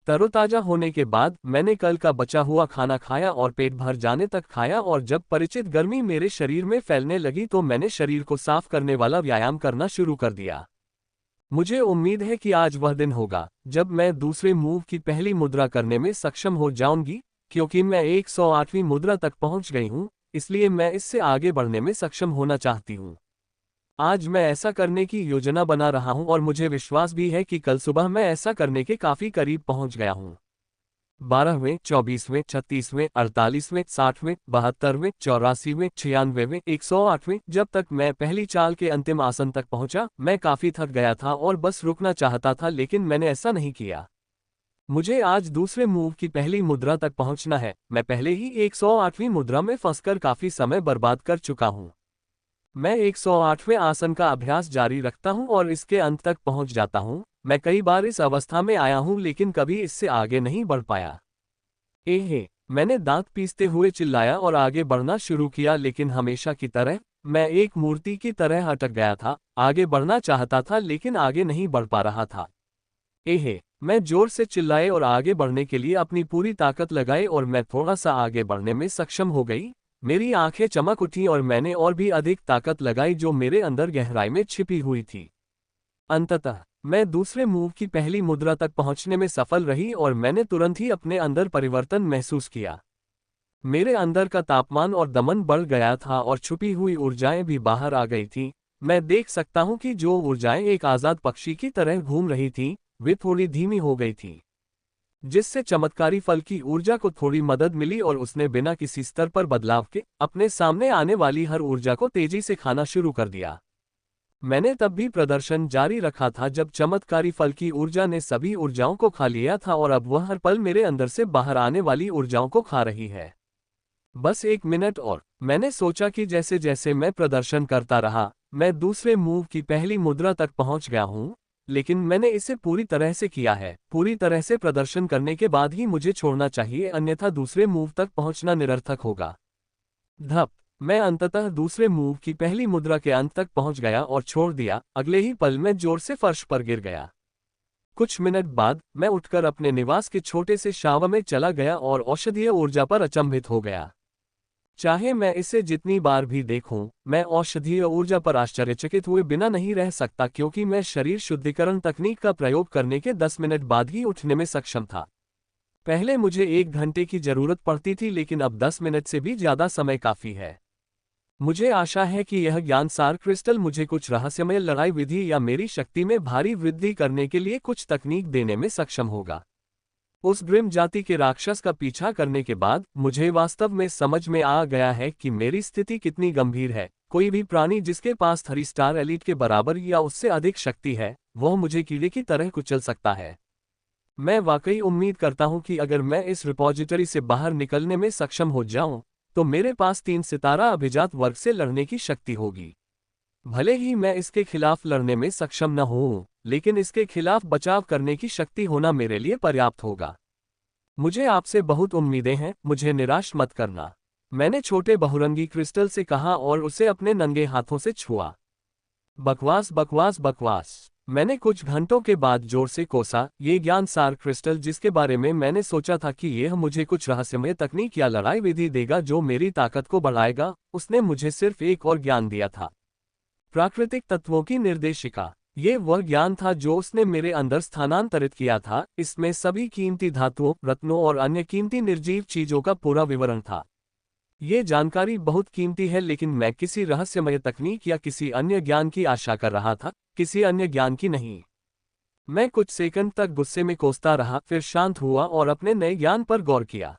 तरोताजा होने के बाद मैंने कल का बचा हुआ खाना खाया और पेट भर जाने तक खाया, और जब परिचित गर्मी मेरे शरीर में फैलने लगी तो मैंने शरीर को साफ करने वाला व्यायाम करना शुरू कर दिया। मुझे उम्मीद है कि आज वह दिन होगा जब मैं दूसरे मूव की पहली मुद्रा करने में सक्षम हो जाऊंगी, क्योंकि मैं 108वीं मुद्रा तक पहुंच गई हूं, इसलिए मैं इससे आगे बढ़ने में सक्षम होना चाहती हूं। आज मैं ऐसा करने की योजना बना रहा हूं और मुझे विश्वास भी है कि कल सुबह मैं ऐसा करने के काफी करीब पहुंच गया हूं। 12वें, 24वें, 36वें, 48वें, 60वें, 72वें, 84वें, 96वें, 108वें। जब तक मैं पहली चाल के अंतिम आसन तक पहुंचा, मैं काफी थक गया था और बस रुकना चाहता था, लेकिन मैंने ऐसा नहीं किया। मुझे आज दूसरे मूव की पहली मुद्रा तक पहुंचना है। मैं पहले ही 108वीं मुद्रा में फंसकर काफी समय बर्बाद कर चुका हूं। मैं 108वें आसन का अभ्यास जारी रखता हूं और इसके अंत तक पहुंच जाता हूं। मैं कई बार इस अवस्था में आया हूं, लेकिन कभी इससे आगे नहीं बढ़ पाया। एहे, मैंने दांत पीसते हुए चिल्लाया और आगे बढ़ना शुरू किया, लेकिन हमेशा की तरह मैं एक मूर्ति की तरह अटक गया था। आगे बढ़ना चाहता था लेकिन आगे नहीं बढ़ पा रहा था। एहे, मैं जोर से चिल्लाए और आगे बढ़ने के लिए अपनी पूरी ताकत लगाई और मैं थोड़ा सा आगे बढ़ने में सक्षम हो गई। मेरी आंखें चमक उठी और मैंने और भी अधिक ताकत लगाई जो मेरे अंदर गहराई में छिपी हुई थी। अंततः मैं दूसरे मूव की पहली मुद्रा तक पहुंचने में सफल रही और मैंने तुरंत ही अपने अंदर परिवर्तन महसूस किया। मेरे अंदर का तापमान और दमन बढ़ गया था और छुपी हुई ऊर्जाएं भी बाहर आ गई थीं। मैं देख सकता हूं कि जो ऊर्जाएं एक आजाद पक्षी की तरह घूम रही थीं, वे थोड़ी धीमी हो गई थीं, जिससे चमत्कारी फल की ऊर्जा को थोड़ी मदद मिली और उसने बिना किसी स्तर पर बदलाव के अपने सामने आने वाली हर ऊर्जा को तेजी से खाना शुरू कर दिया। मैंने तब भी प्रदर्शन जारी रखा था जब चमत्कारी फल की ऊर्जा ने सभी ऊर्जाओं को खा लिया था, और अब वह हर पल मेरे अंदर से बाहर आने वाली ऊर्जाओं को खा रही है। बस 1 मिनट और। मैंने सोचा कि जैसे जैसे मैं प्रदर्शन करता रहा, मैं दूसरे मूव की पहली मुद्रा तक पहुंच गया हूं, लेकिन मैंने इसे पूरी तरह से किया है। पूरी तरह से प्रदर्शन करने के बाद ही मुझे छोड़ना चाहिए, अन्यथा दूसरे मूव तक पहुंचना निरर्थक होगा। धप, मैं अंततः दूसरे मूव की पहली मुद्रा के अंत तक पहुंच गया और छोड़ दिया। अगले ही पल मैं जोर से फर्श पर गिर गया। कुछ मिनट बाद मैं उठकर अपने निवास के छोटे से शावर में चला गया और औषधीय ऊर्जा पर अचंभित हो गया। चाहे मैं इसे जितनी बार भी देखूं, मैं औषधीय ऊर्जा पर आश्चर्यचकित हुए बिना नहीं रह सकता, क्योंकि मैं शरीर शुद्धिकरण तकनीक का प्रयोग करने के 10 मिनट बाद ही उठने में सक्षम था। पहले मुझे 1 घंटे की जरूरत पड़ती थी, लेकिन अब 10 मिनट से भी ज्यादा समय काफी है। मुझे आशा है कि यह ज्ञान सार क्रिस्टल मुझे कुछ रहस्यमय लड़ाई विधि या मेरी शक्ति में भारी वृद्धि करने के लिए कुछ तकनीक देने में सक्षम होगा। उस ग्रिम जाति के राक्षस का पीछा करने के बाद मुझे वास्तव में समझ में आ गया है कि मेरी स्थिति कितनी गंभीर है। कोई भी प्राणी जिसके पास 3 स्टार एलीट के बराबर या उससे अधिक शक्ति है, वह मुझे कीड़े की तरह कुचल सकता है। मैं वाकई उम्मीद करता हूं कि अगर मैं इस रिपॉजिटरी से बाहर निकलने में सक्षम हो जाऊं, तो मेरे पास 3 सितारा अभिजात वर्ग से लड़ने की शक्ति होगी। भले ही मैं इसके खिलाफ लड़ने में सक्षम न हूं, लेकिन इसके खिलाफ बचाव करने की शक्ति होना मेरे लिए पर्याप्त होगा। मुझे आपसे बहुत उम्मीदें हैं, मुझे निराश मत करना, मैंने छोटे बहुरंगी क्रिस्टल से कहा और उसे अपने नंगे हाथों से छुआ। बकवास बकवास बकवास, मैंने कुछ घंटों के बाद जोर से कोसा। ये ज्ञान सार क्रिस्टल जिसके बारे में मैंने सोचा था कि यह मुझे कुछ रहस्यमय तकनीक या लड़ाई विधि देगा जो मेरी ताकत को बढ़ाएगा, उसने मुझे सिर्फ एक और ज्ञान दिया था, प्राकृतिक तत्वों की निर्देशिका। ये वह ज्ञान था जो उसने मेरे अंदर स्थानांतरित किया था। इसमें सभी कीमती धातुओं, रत्नों और अन्य कीमती निर्जीव चीजों का पूरा विवरण था। ये जानकारी बहुत कीमती है, लेकिन मैं किसी रहस्यमय तकनीक या किसी अन्य ज्ञान की आशा कर रहा था, किसी अन्य ज्ञान की नहीं। मैं कुछ सेकंड तक गुस्से में कोसता रहा, फिर शांत हुआ और अपने नए ज्ञान पर गौर किया।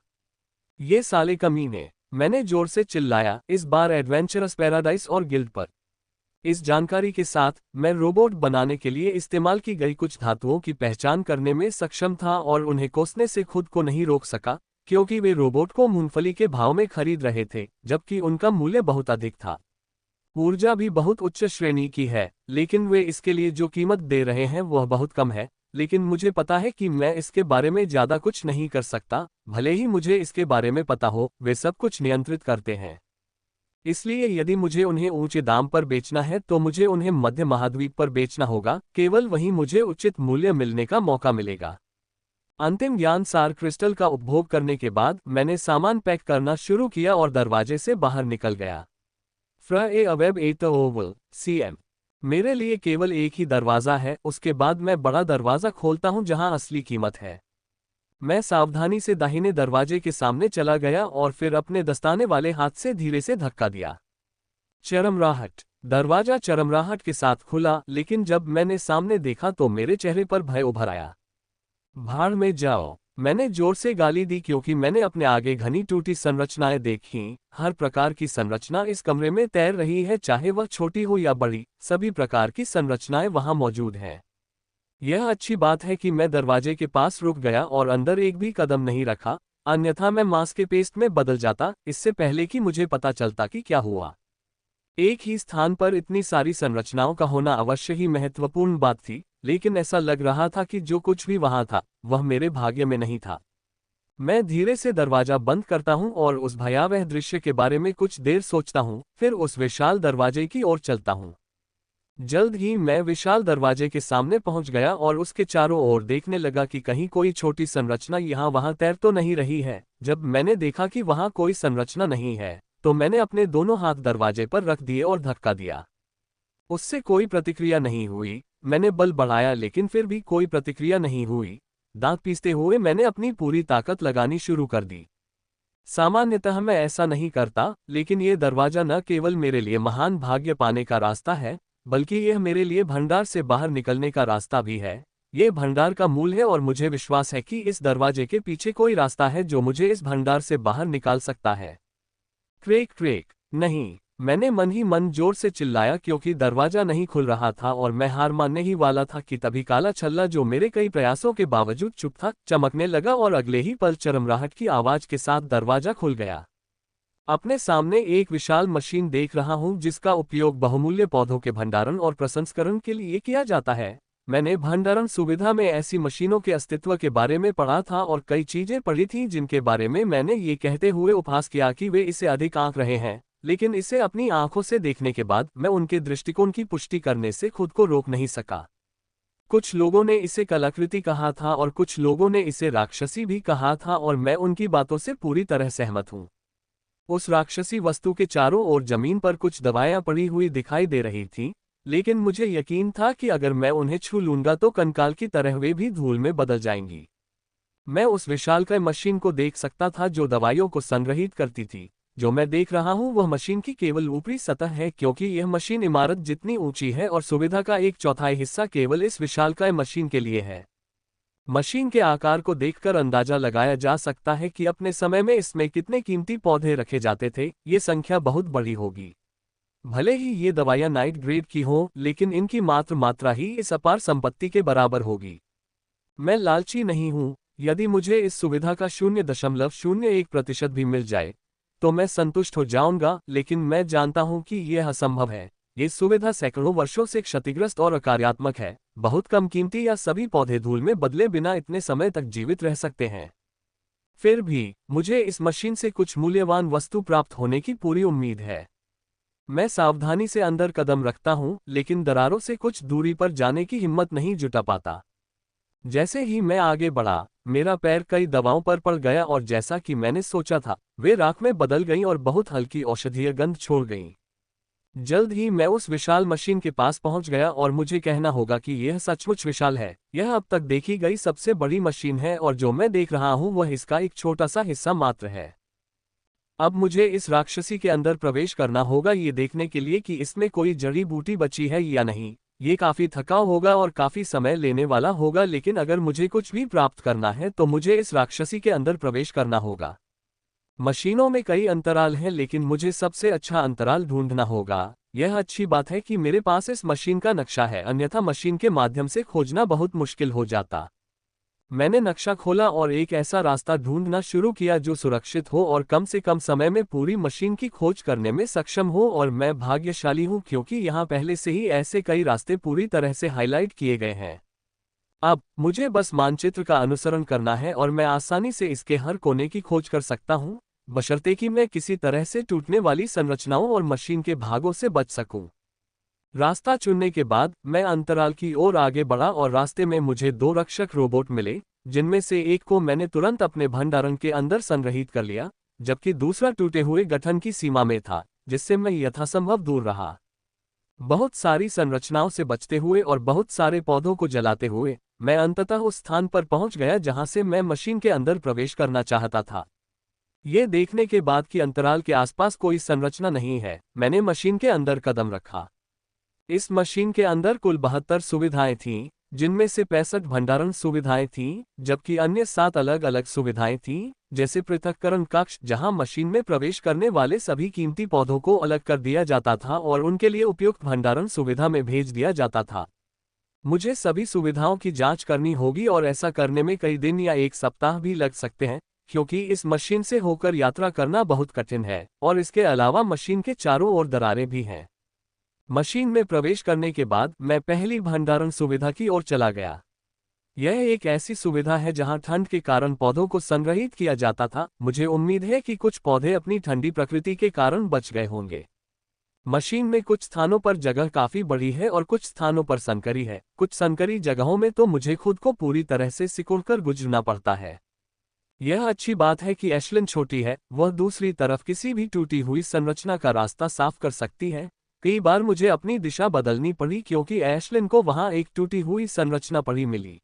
ये साले कमीने, मैंने जोर से चिल्लाया, इस बार एडवेंचरस पैराडाइस और गिल्ड पर। इस जानकारी के साथ मैं रोबोट बनाने के लिए इस्तेमाल की गई कुछ धातुओं की पहचान करने में सक्षम था और उन्हें कोसने से खुद को नहीं रोक सका, क्योंकि वे रोबोट को मूंगफली के भाव में खरीद रहे थे, जबकि उनका मूल्य बहुत अधिक था। ऊर्जा भी बहुत उच्च श्रेणी की है, लेकिन वे इसके लिए जो कीमत दे रहे हैं वह बहुत कम है। लेकिन मुझे पता है कि मैं इसके बारे में ज्यादा कुछ नहीं कर सकता, भले ही मुझे इसके बारे में पता हो। वे सब कुछ नियंत्रित करते हैं, इसलिए यदि मुझे उन्हें ऊंचे दाम पर बेचना है तो मुझे उन्हें मध्य महाद्वीप पर बेचना होगा। केवल वहीं मुझे उचित मूल्य मिलने का मौका मिलेगा। अंतिम ज्ञान सार क्रिस्टल का उपभोग करने के बाद मैंने सामान पैक करना शुरू किया और दरवाजे से बाहर निकल गया। अवेब ए ओवल सीएम, मेरे लिए केवल एक ही दरवाजा है, उसके बाद मैं बड़ा दरवाजा खोलता हूं जहां असली कीमत है। मैं सावधानी से दाहिने दरवाजे के सामने चला गया और फिर अपने दस्ताने वाले हाथ से धीरे से धक्का दिया। चरमराहट, दरवाजा चरमराहट के साथ खुला, लेकिन जब मैंने सामने देखा तो मेरे चेहरे पर भय उभर आया। भाड़ में जाओ, मैंने जोर से गाली दी क्योंकि मैंने अपने आगे घनी टूटी संरचनाएं देखीं। हर प्रकार की संरचना इस कमरे में तैर रही है, चाहे वह छोटी हो या बड़ी, सभी प्रकार की संरचनाएं वहां मौजूद हैं। यह अच्छी बात है कि मैं दरवाजे के पास रुक गया और अंदर एक भी कदम नहीं रखा, अन्यथा मैं मांस के पेस्ट में बदल जाता इससे पहले कि मुझे पता चलता कि क्या हुआ। एक ही स्थान पर इतनी सारी संरचनाओं का होना अवश्य ही महत्वपूर्ण बात थी, लेकिन ऐसा लग रहा था कि जो कुछ भी वहां था वह मेरे भाग्य में नहीं था। मैं धीरे से दरवाजा बंद करता हूं और उस भयावह दृश्य के बारे में कुछ देर सोचता हूं, फिर उस विशाल दरवाजे की ओर चलता हूं। जल्द ही मैं विशाल दरवाजे के सामने पहुंच गया और उसके चारों ओर देखने लगा कि कहीं कोई छोटी संरचना यहाँ वहां तैर तो नहीं रही है। जब मैंने देखा कि वहां कोई संरचना नहीं है, तो मैंने अपने दोनों हाथ दरवाजे पर रख दिए और धक्का दिया। उससे कोई प्रतिक्रिया नहीं हुई। मैंने बल बढ़ाया, लेकिन फिर भी कोई प्रतिक्रिया नहीं हुई। दांत पीसते हुए मैंने अपनी पूरी ताकत लगानी शुरू कर दी। सामान्यतः मैं ऐसा नहीं करता, लेकिन ये दरवाजा न केवल मेरे लिए महान भाग्य पाने का रास्ता है, बल्कि यह मेरे लिए भंडार से बाहर निकलने का रास्ता भी है। ये भंडार का मूल है और मुझे विश्वास है कि इस दरवाजे के पीछे कोई रास्ता है जो मुझे इस भंडार से बाहर निकाल सकता है। क्रेक क्रेक, नहीं, मैंने मन ही मन जोर से चिल्लाया क्योंकि दरवाजा नहीं खुल रहा था और मैं हार मानने ही वाला था कि तभी काला छल्ला, जो मेरे कई प्रयासों के बावजूद चुप था, चमकने लगा और अगले ही पल चरमराहट की आवाज के साथ दरवाजा खुल गया। अपने सामने एक विशाल मशीन देख रहा हूं जिसका उपयोग बहुमूल्य पौधों के भंडारण और प्रसंस्करण के लिए किया जाता है। मैंने भंडारण सुविधा में ऐसी मशीनों के अस्तित्व के बारे में पढ़ा था और कई चीजें पढ़ी थीं जिनके बारे में मैंने ये कहते हुए उपहास किया कि वे इसे अधिक आंक रहे हैं, लेकिन इसे अपनी आंखों से देखने के बाद मैं उनके दृष्टिकोण की पुष्टि करने से खुद को रोक नहीं सका। कुछ लोगों ने इसे कलाकृति कहा था और कुछ लोगों ने इसे राक्षसी भी कहा था, और मैं उनकी बातों से पूरी तरह सहमत हूं। उस राक्षसी वस्तु के चारों ओर जमीन पर कुछ दवाएं पड़ी हुई दिखाई दे रही थीं, लेकिन मुझे यकीन था कि अगर मैं उन्हें छू लूंगा तो कंकाल की तरह वे भी धूल में बदल जाएंगी। मैं उस विशालकाय मशीन को देख सकता था जो दवाइयों को संग्रहित करती थी। जो मैं देख रहा हूं वह मशीन की केवल ऊपरी सतह है, क्योंकि यह मशीन इमारत जितनी ऊंची है और सुविधा का 1/4 हिस्सा केवल इस विशालकाय मशीन के लिए है। मशीन के आकार को देखकर अंदाजा लगाया जा सकता है कि अपने समय में इसमें कितने कीमती पौधे रखे जाते थे। ये संख्या बहुत बड़ी होगी। भले ही ये दवाइयां नाइट ग्रेड की हों, लेकिन इनकी मात्रा ही इस अपार संपत्ति के बराबर होगी। मैं लालची नहीं हूं। यदि मुझे इस सुविधा का 0.01% भी मिल जाए तो मैं संतुष्ट हो जाऊंगा, लेकिन मैं जानता हूं कि यह असंभव है। ये सुविधा सैकड़ों वर्षों से क्षतिग्रस्त और अकार्यात्मक है। बहुत कम कीमती या सभी पौधे धूल में बदले बिना इतने समय तक जीवित रह सकते हैं। फिर भी मुझे इस मशीन से कुछ मूल्यवान वस्तु प्राप्त होने की पूरी उम्मीद है। मैं सावधानी से अंदर कदम रखता हूं, लेकिन दरारों से कुछ दूरी पर जाने की हिम्मत नहीं जुटा पाता। जैसे ही मैं आगे बढ़ा, मेरा पैर कई दबावों पर पड़ गया और जैसा कि मैंने सोचा था, वे राख में बदल गईं और बहुत हल्की औषधीय गंध छोड़ गईं। जल्द ही मैं उस विशाल मशीन के पास पहुंच गया और मुझे कहना होगा कि यह सचमुच विशाल है। यह अब तक देखी गई सबसे बड़ी मशीन है और जो मैं देख रहा हूं वह इसका एक छोटा सा हिस्सा मात्र है। अब मुझे इस राक्षसी के अंदर प्रवेश करना होगा, ये देखने के लिए कि इसमें कोई जड़ी बूटी बची है या नहीं। ये काफी थकाऊ होगा और काफी समय लेने वाला होगा, लेकिन अगर मुझे कुछ भी प्राप्त करना है तो मुझे इस राक्षसी के अंदर प्रवेश करना होगा। मशीनों में कई अंतराल हैं, लेकिन मुझे सबसे अच्छा अंतराल ढूंढना होगा। यह अच्छी बात है कि मेरे पास इस मशीन का नक्शा है, अन्यथा मशीन के माध्यम से खोजना बहुत मुश्किल हो जाता। मैंने नक्शा खोला और एक ऐसा रास्ता ढूंढना शुरू किया जो सुरक्षित हो और कम से कम समय में पूरी मशीन की खोज करने में सक्षम हो। और मैं भाग्यशाली हूं, क्योंकि यहां पहले से ही ऐसे कई रास्ते पूरी तरह से हाईलाइट किए गए हैं। अब मुझे बस मानचित्र का अनुसरण करना है और मैं आसानी से इसके हर कोने की खोज कर सकता हूं, बशर्ते कि मैं किसी तरह से टूटने वाली संरचनाओं और मशीन के भागों से बच सकूं। रास्ता चुनने के बाद मैं अंतराल की ओर आगे बढ़ा और रास्ते में मुझे 2 रक्षक रोबोट मिले, जिनमें से एक को मैंने तुरंत अपने भंडारण के अंदर संग्रहित कर लिया, जबकि दूसरा टूटे हुए गठन की सीमा में था, जिससे मैं यथासंभव दूर रहा। बहुत सारी संरचनाओं से बचते हुए और बहुत सारे पौधों को जलाते हुए मैं अंततः उस स्थान पर पहुंच गया जहां से मैं मशीन के अंदर प्रवेश करना चाहता था। ये देखने के बाद कि अंतराल के आसपास कोई संरचना नहीं है, मैंने मशीन के अंदर कदम रखा। इस मशीन के अंदर कुल 72 सुविधाएं थीं, जिनमें से 65 भंडारण सुविधाएं थीं, जबकि अन्य 7 अलग अलग सुविधाएं थीं, जैसे पृथक्करण कक्ष, जहां मशीन में प्रवेश करने वाले सभी कीमती पौधों को अलग कर दिया जाता था और उनके लिए उपयुक्त भंडारण सुविधा में भेज दिया जाता था। मुझे सभी सुविधाओं की जांच करनी होगी और ऐसा करने में कई दिन या 1 सप्ताह भी लग सकते हैं, क्योंकि इस मशीन से होकर यात्रा करना बहुत कठिन है और इसके अलावा मशीन के चारों ओर दरारें भी हैं। मशीन में प्रवेश करने के बाद मैं पहली भंडारण सुविधा की ओर चला गया। यह एक ऐसी सुविधा है जहां ठंड के कारण पौधों को संग्रहित किया जाता था। मुझे उम्मीद है कि कुछ पौधे अपनी ठंडी प्रकृति के कारण बच गए होंगे। मशीन में कुछ स्थानों पर जगह काफी बड़ी है और कुछ स्थानों पर संकरी है। कुछ संकरी जगहों में तो मुझे खुद को पूरी तरह से सिकुड़कर गुजरना पड़ता है। यह अच्छी बात है कि एशलिन छोटी है, वह दूसरी तरफ किसी भी टूटी हुई संरचना का रास्ता साफ कर सकती है। कई बार मुझे अपनी दिशा बदलनी पड़ी क्योंकि एशलिन को वहां एक टूटी हुई संरचना पड़ी मिली।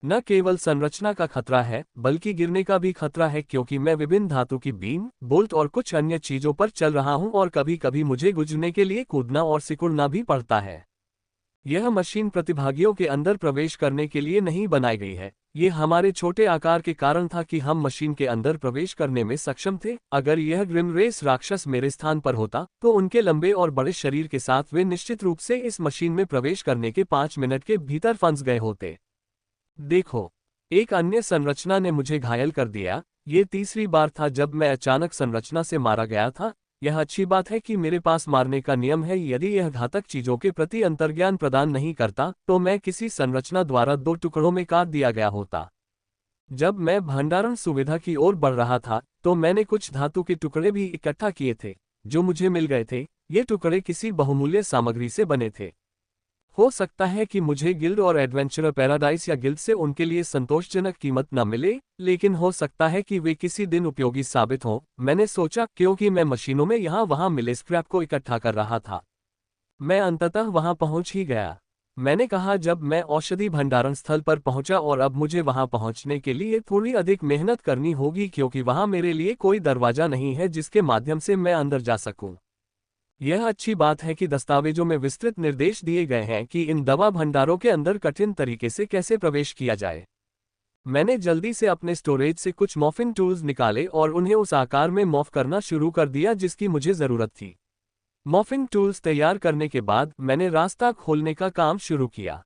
न केवल संरचना का खतरा है, बल्कि गिरने का भी खतरा है, क्योंकि मैं विभिन्न धातु की बीम, बोल्ट और कुछ अन्य चीजों पर चल रहा हूं और कभी कभी मुझे गुजरने के लिए कूदना और सिकुड़ना भी पड़ता है। यह मशीन प्रतिभागियों के अंदर प्रवेश करने के लिए नहीं बनाई गई है। ये हमारे छोटे आकार के कारण था कि हम मशीन के अंदर प्रवेश करने में सक्षम थे। अगर यह ग्रिम रेस राक्षस मेरे स्थान पर होता तो उनके लंबे और बड़े शरीर के साथ वे निश्चित रूप से इस मशीन में प्रवेश करने के 5 मिनट के भीतर फंस गए होते। देखो, एक अन्य संरचना ने मुझे घायल कर दिया। ये तीसरी बार था जब मैं अचानक संरचना से मारा गया था। यह अच्छी बात है कि मेरे पास मारने का नियम है। यदि यह घातक चीजों के प्रति अंतर्ज्ञान प्रदान नहीं करता तो मैं किसी संरचना द्वारा 2 टुकड़ों में काट दिया गया होता। जब मैं भंडारण सुविधा की ओर बढ़ रहा था तो मैंने कुछ धातु के टुकड़े भी इकट्ठा किए थे जो मुझे मिल गए थे। ये टुकड़े किसी बहुमूल्य सामग्री से बने थे। हो सकता है कि मुझे गिल्ड और एडवेंचरर पैराडाइस या गिल्ड से उनके लिए संतोषजनक कीमत न मिले, लेकिन हो सकता है कि वे किसी दिन उपयोगी साबित हों। मैंने सोचा, क्योंकि मैं मशीनों में यहाँ वहाँ मिले स्क्रैप को इकट्ठा कर रहा था। मैं अंततः वहाँ पहुँच ही गया। मैंने कहा जब मैं औषधि भंडारण स्थल पर पहुंचा और अब मुझे वहां पहुंचने के लिए थोड़ी अधिक मेहनत करनी होगी क्योंकि वहां मेरे लिए कोई दरवाजा नहीं है जिसके माध्यम से मैं अंदर जा सकूं। यह अच्छी बात है कि दस्तावेजों में विस्तृत निर्देश दिए गए हैं कि इन दवा भंडारों के अंदर कठिन तरीके से कैसे प्रवेश किया जाए। मैंने जल्दी से अपने स्टोरेज से कुछ मॉर्फिंग टूल्स निकाले और उन्हें उस आकार में मॉर्फ करना शुरू कर दिया जिसकी मुझे ज़रूरत थी। मॉर्फिंग टूल्स तैयार करने के बाद मैंने रास्ता खोलने का काम शुरू किया।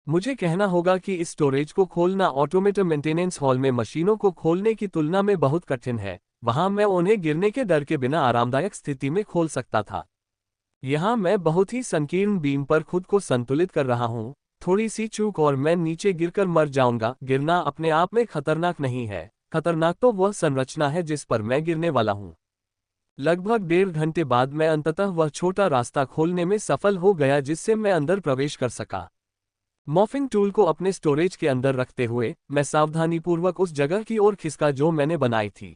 मुझे कहना होगा कि इस स्टोरेज को खोलना ऑटोमेटेड मेंटेनेंस हॉल में मशीनों को खोलने की तुलना में बहुत कठिन है। वहां मैं उन्हें गिरने के डर के बिना आरामदायक स्थिति में खोल सकता था। यहां मैं बहुत ही संकीर्ण बीम पर खुद को संतुलित कर रहा हूं। थोड़ी सी चूक और मैं नीचे गिरकर मर जाऊंगा। गिरना अपने आप में खतरनाक नहीं है, खतरनाक तो वह संरचना है जिस पर मैं गिरने वाला हूं। लगभग 1.5 घंटे बाद मैं अंततः वह छोटा रास्ता खोलने में सफल हो गया जिससे मैं अंदर प्रवेश कर सका। मॉर्फिंग टूल को अपने स्टोरेज के अंदर रखते हुए मैं सावधानीपूर्वक उस जगह की ओर खिसका जो मैंने बनाई थी।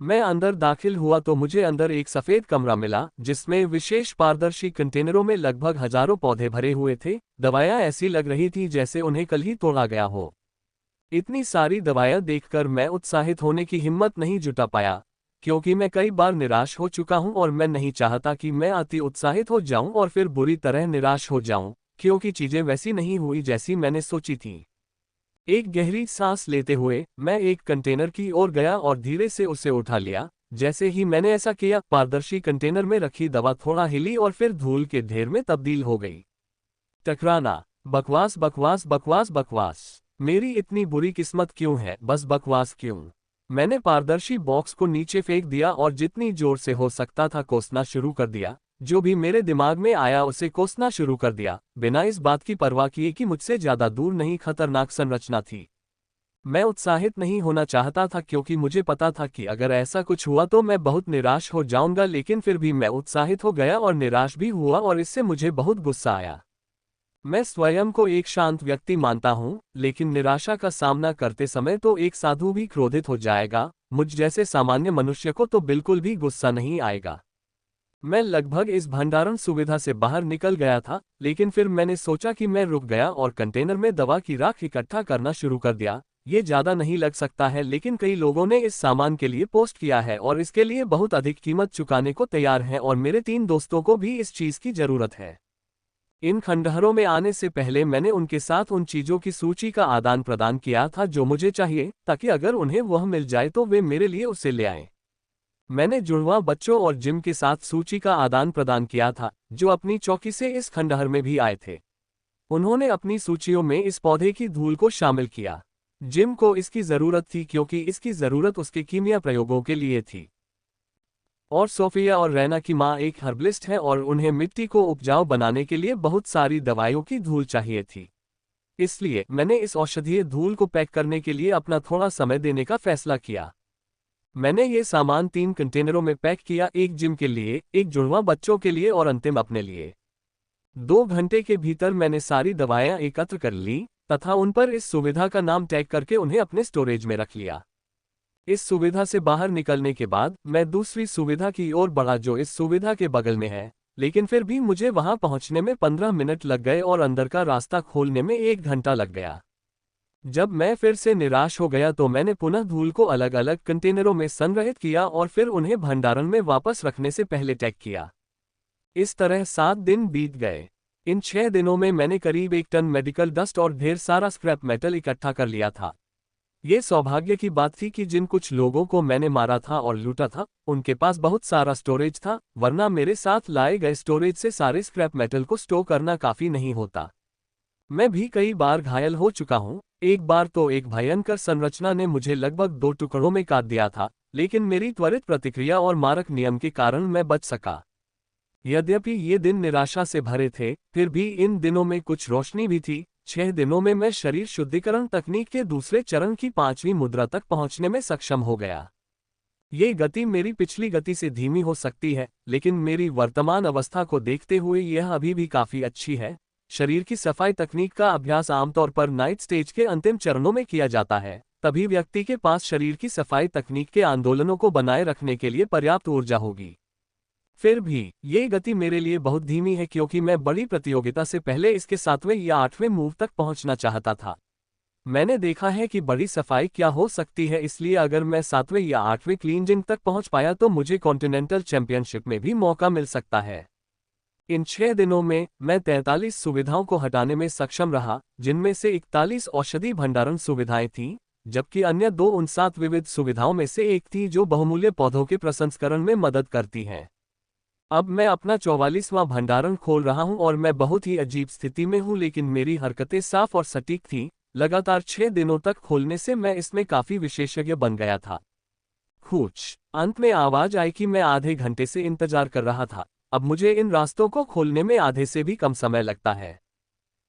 मैं अंदर दाखिल हुआ तो मुझे अंदर एक सफेद कमरा मिला जिसमें विशेष पारदर्शी कंटेनरों में लगभग हजारों पौधे भरे हुए थे। दवाएं ऐसी लग रही थी जैसे उन्हें कल ही तोड़ा गया हो। इतनी सारी दवाएं देखकर मैं उत्साहित होने की हिम्मत नहीं जुटा पाया क्योंकि मैं कई बार निराश हो चुका हूं और मैं नहीं चाहता कि मैं अति उत्साहित हो जाऊं और फिर बुरी तरह निराश हो जाऊं क्योंकि चीजें वैसी नहीं हुई जैसी मैंने सोची थी। एक गहरी सांस लेते हुए मैं एक कंटेनर की ओर गया और धीरे से उसे उठा लिया। जैसे ही मैंने ऐसा किया, पारदर्शी कंटेनर में रखी दवा थोड़ा हिली और फिर धूल के ढेर में तब्दील हो गई। टकराना, बकवास बकवास बकवास बकवास। मेरी इतनी बुरी किस्मत क्यों है, बस बकवास क्यों। मैंने पारदर्शी बॉक्स को नीचे फेंक दिया और जितनी जोर से हो सकता था कोसना शुरू कर दिया। जो भी मेरे दिमाग में आया उसे कोसना शुरू कर दिया, बिना इस बात की परवाह किए कि मुझसे ज्यादा दूर नहीं खतरनाक संरचना थी। मैं उत्साहित नहीं होना चाहता था क्योंकि मुझे पता था कि अगर ऐसा कुछ हुआ तो मैं बहुत निराश हो जाऊंगा, लेकिन फिर भी मैं उत्साहित हो गया और निराश भी हुआ और इससे मुझे बहुत गुस्सा आया। मैं स्वयं को एक शांत व्यक्ति मानता हूं, लेकिन निराशा का सामना करते समय तो एक साधु भी क्रोधित हो जाएगा। मुझ जैसे सामान्य मनुष्य को तो बिल्कुल भी गुस्सा नहीं आएगा। मैं लगभग इस भंडारण सुविधा से बाहर निकल गया था, लेकिन फिर मैंने सोचा कि मैं रुक गया और कंटेनर में दवा की राख इकट्ठा करना शुरू कर दिया। ये ज्यादा नहीं लग सकता है, लेकिन कई लोगों ने इस सामान के लिए पोस्ट किया है और इसके लिए बहुत अधिक कीमत चुकाने को तैयार हैं और मेरे 3 दोस्तों को भी इस चीज की जरूरत है। इन खंडहरों में आने से पहले मैंने उनके साथ उन चीजों की सूची का आदान प्रदान किया था जो मुझे चाहिए, ताकि अगर उन्हें वह मिल जाए तो वे मेरे लिए उसे ले आएं। मैंने जुड़वा बच्चों और जिम के साथ सूची का आदान प्रदान किया था, जो अपनी चौकी से इस खंडहर में भी आए थे। उन्होंने अपनी सूचियों में इस पौधे की धूल को शामिल किया। जिम को इसकी जरूरत थी क्योंकि इसकी जरूरत उसके कीमिया प्रयोगों के लिए थी। और सोफिया और रैना की माँ एक हर्बलिस्ट है और उन्हें मिट्टी को उपजाऊ बनाने के लिए बहुत सारी दवाइयों की धूल चाहिए थी। इसलिए मैंने इस औषधीय धूल को पैक करने के लिए अपना थोड़ा समय देने का फैसला किया। मैंने ये सामान 3 कंटेनरों में पैक किया, एक जिम के लिए, एक जुड़वा बच्चों के लिए और अंतिम अपने लिए। 2 घंटे के भीतर मैंने सारी दवाएं एकत्र कर ली तथा उन पर इस सुविधा का नाम टैग करके उन्हें अपने स्टोरेज में रख लिया। इस सुविधा से बाहर निकलने के बाद मैं दूसरी सुविधा की ओर बढ़ा जो इस सुविधा के बगल में है, लेकिन फिर भी मुझे वहां पहुंचने में 15 मिनट लग गए और अंदर का रास्ता खोलने में 1 घंटा लग गया। जब मैं फिर से निराश हो गया तो मैंने पुनः धूल को अलग अलग कंटेनरों में संग्रहित किया और फिर उन्हें भंडारण में वापस रखने से पहले टैग किया। इस तरह 7 दिन बीत गए। इन 6 दिनों में मैंने करीब 1 टन मेडिकल डस्ट और ढेर सारा स्क्रैप मेटल इकट्ठा कर लिया था। ये सौभाग्य की बात थी कि जिन कुछ लोगों को मैंने मारा था और लूटा था, उनके पास बहुत सारा स्टोरेज था, वरना मेरे साथ लाए गए स्टोरेज से सारे स्क्रैप मेटल को स्टोर करना काफी नहीं होता। मैं भी कई बार घायल हो चुका हूं। एक बार तो एक भयंकर संरचना ने मुझे लगभग 2 टुकड़ों में काट दिया था, लेकिन मेरी त्वरित प्रतिक्रिया और मारक नियम के कारण मैं बच सका। यद्यपि ये दिन निराशा से भरे थे, फिर भी इन दिनों में कुछ रोशनी भी थी। 6 दिनों में मैं शरीर शुद्धिकरण तकनीक के दूसरे चरण की 5वीं मुद्रा तक पहुंचने में सक्षम हो गया। ये गति मेरी पिछली गति से धीमी हो सकती है, लेकिन मेरी वर्तमान अवस्था को देखते हुए यह अभी भी काफी अच्छी है। शरीर की सफाई तकनीक का अभ्यास आमतौर पर नाइट स्टेज के अंतिम चरणों में किया जाता है, तभी व्यक्ति के पास शरीर की सफाई तकनीक के आंदोलनों को बनाए रखने के लिए पर्याप्त ऊर्जा होगी। फिर भी ये गति मेरे लिए बहुत धीमी है क्योंकि मैं बड़ी प्रतियोगिता से पहले इसके 7वें या 8वें मूव तक पहुंचना चाहता था। मैंने देखा है कि बड़ी सफाई क्या हो सकती है, इसलिए अगर मैं 7वें या 8वें क्लींजिंग तक पहुंच पाया तो मुझे कॉन्टिनेंटल चैंपियनशिप में भी मौका मिल सकता है। इन 6 दिनों में मैं 43 सुविधाओं को हटाने में सक्षम रहा, जिनमें से 41 औषधि भंडारण सुविधाएं थीं, जबकि अन्य 2 उन 7 विविध सुविधाओं में से एक थी जो बहुमूल्य पौधों के प्रसंस्करण में मदद करती हैं। अब मैं अपना 44वां भंडारण खोल रहा हूं और मैं बहुत ही अजीब स्थिति में हूं, लेकिन मेरी हरकतें साफ और सटीक थीं। लगातार 6 दिनों तक खोलने से मैं इसमें काफी विशेषज्ञ बन गया था। खूच। अंत में आवाज आई कि मैं आधे घंटे से इंतजार कर रहा था। अब मुझे इन रास्तों को खोलने में आधे से भी कम समय लगता है।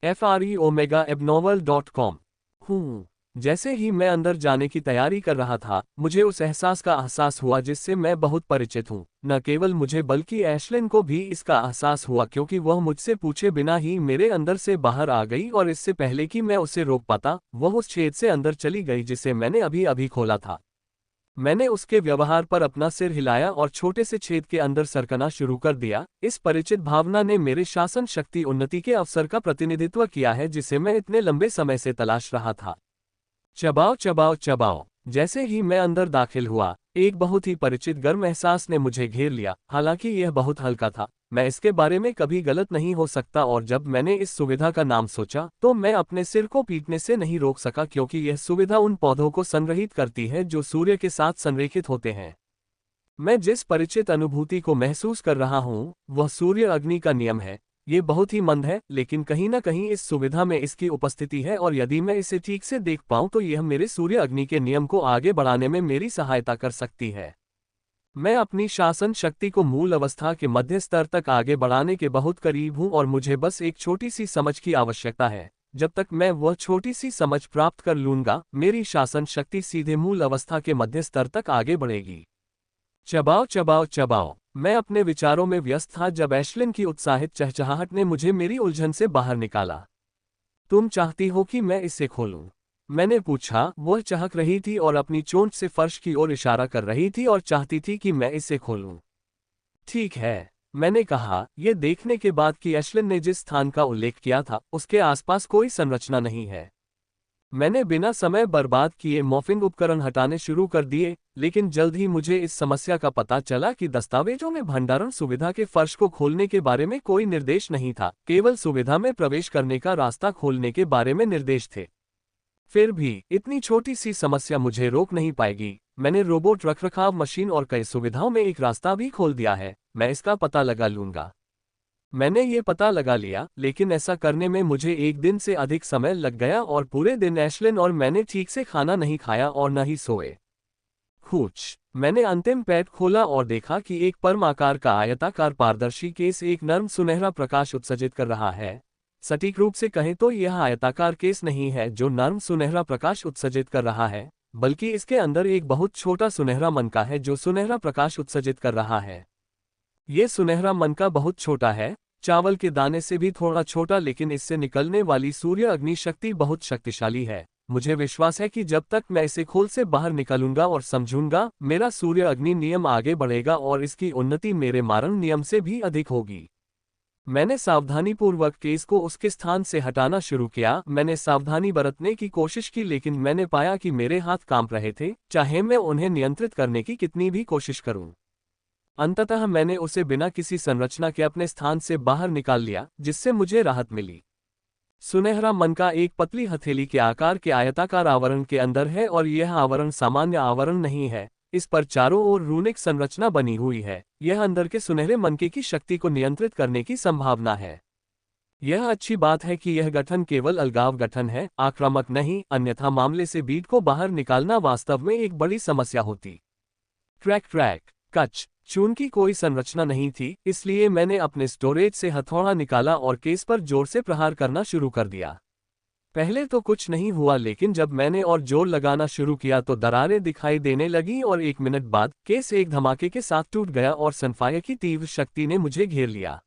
FREOMEGAABNORMAL.com। जैसे ही मैं अंदर जाने की तैयारी कर रहा था, मुझे उस एहसास का एहसास हुआ जिससे मैं बहुत परिचित हूँ। न केवल मुझे बल्कि एशलिन को भी इसका एहसास हुआ, क्योंकि वह मुझसे पूछे बिना ही मेरे अंदर से बाहर आ गई और इससे पहले कि मैं उसे रोक पाता, वह उस छेद से अंदर चली गई जिसे मैंने अभी अभी खोला था। मैंने उसके व्यवहार पर अपना सिर हिलाया और छोटे से छेद के अंदर सरकना शुरू कर दिया। इस परिचित भावना ने मेरे शासन शक्ति उन्नति के अवसर का प्रतिनिधित्व किया है जिसे मैं इतने लंबे समय से तलाश रहा था। चबाओ चबाओ चबाओ। जैसे ही मैं अंदर दाखिल हुआ, एक बहुत ही परिचित गर्म एहसास ने मुझे घेर लिया। हालांकि यह बहुत हल्का था, मैं इसके बारे में कभी गलत नहीं हो सकता, और जब मैंने इस सुविधा का नाम सोचा तो मैं अपने सिर को पीटने से नहीं रोक सका, क्योंकि यह सुविधा उन पौधों को संग्रहित करती है जो सूर्य के साथ संरेखित होते हैं। मैं जिस परिचित अनुभूति को महसूस कर रहा हूँ वह सूर्य अग्नि का नियम है। ये बहुत ही मंद है, लेकिन कहीं न कहीं इस सुविधा में इसकी उपस्थिति है, और यदि मैं इसे ठीक से देख पाऊं तो यह मेरे सूर्य अग्नि के नियम को आगे बढ़ाने में मेरी सहायता कर सकती है। मैं अपनी शासन शक्ति को मूल अवस्था के मध्य स्तर तक आगे बढ़ाने के बहुत करीब हूं, और मुझे बस एक छोटी सी समझ की आवश्यकता है। जब तक मैं वह छोटी सी समझ प्राप्त कर लूंगा, मेरी शासन शक्ति सीधे मूल अवस्था के मध्य स्तर तक आगे बढ़ेगी। चबाओ चबाओ चबाओ। मैं अपने विचारों में व्यस्त था जब एशलिन की उत्साहित चहचहाहट ने मुझे मेरी उलझन से बाहर निकाला। तुम चाहती हो कि मैं इसे खोलूं? मैंने पूछा। वह चहक रही थी और अपनी चोंच से फर्श की ओर इशारा कर रही थी और चाहती थी कि मैं इसे खोलूं। ठीक है, मैंने कहा, यह देखने के बाद कि एशलिन ने जिस स्थान का उल्लेख किया था उसके आसपास कोई संरचना नहीं है। मैंने बिना समय बर्बाद किए मॉर्फिंग उपकरण हटाने शुरू कर दिए, लेकिन जल्द ही मुझे इस समस्या का पता चला कि दस्तावेजों में भंडारण सुविधा के फर्श को खोलने के बारे में कोई निर्देश नहीं था, केवल सुविधा में प्रवेश करने का रास्ता खोलने के बारे में निर्देश थे। फिर भी इतनी छोटी सी समस्या मुझे रोक नहीं पाएगी। मैंने रोबोट रखरखाव मशीन और कई सुविधाओं में एक रास्ता भी खोल दिया है। मैं इसका पता लगा लूंगा। मैंने ये पता लगा लिया, लेकिन ऐसा करने में मुझे 1 दिन से अधिक समय लग गया और पूरे दिन एशलिन और मैंने ठीक से खाना नहीं खाया और न ही सोए। खूच। मैंने अंतिम पैड खोला और देखा कि एक परम आकार का आयताकार पारदर्शी केस एक नर्म सुनहरा प्रकाश उत्सर्जित कर रहा है। सटीक रूप से कहें तो यह आयताकार केस नहीं है जो नर्म सुनहरा प्रकाश उत्सर्जित कर रहा है, बल्कि इसके अंदर एक बहुत छोटा सुनहरा मनका है जो सुनहरा प्रकाश उत्सर्जित कर रहा है। ये सुनहरा मनका बहुत छोटा है, चावल के दाने से भी थोड़ा छोटा, लेकिन इससे निकलने वाली सूर्य अग्नि शक्ति बहुत शक्तिशाली है। मुझे विश्वास है कि जब तक मैं इसे खोल से बाहर निकलूंगा और समझूंगा, मेरा सूर्य अग्नि नियम आगे बढ़ेगा और इसकी उन्नति मेरे मारण नियम से भी अधिक होगी। मैंने सावधानीपूर्वक केस को उसके स्थान से हटाना शुरू किया। मैंने सावधानी बरतने की कोशिश की, लेकिन मैंने पाया कि मेरे हाथ कांप रहे थे, चाहे मैं उन्हें नियंत्रित करने की कितनी भी कोशिश करूं। अंततः मैंने उसे बिना किसी संरचना के अपने स्थान से बाहर निकाल लिया, जिससे मुझे राहत मिली। सुनहरा मनका एक पतली हथेली के आकार के आयताकार आवरण के अंदर है, और यह आवरण सामान्य आवरण नहीं है। इस पर चारों ओर रूनिक संरचना बनी हुई है। यह अंदर के सुनहरे मनके की शक्ति को नियंत्रित करने की संभावना है। यह अच्छी बात है कि यह गठन केवल अलगाव गठन है, आक्रामक नहीं, अन्यथा मामले से बीट को बाहर निकालना वास्तव में एक बड़ी समस्या होती। ट्रैक ट्रैक कच चून की कोई संरचना नहीं थी, इसलिए मैंने अपने स्टोरेज से हथौड़ा निकाला और केस पर जोर से प्रहार करना शुरू कर दिया। पहले तो कुछ नहीं हुआ, लेकिन जब मैंने और जोर लगाना शुरू किया तो दरारें दिखाई देने लगीं और 1 मिनट बाद केस एक धमाके के साथ टूट गया और सनफायर की तीव्र शक्ति ने मुझे घेर लिया।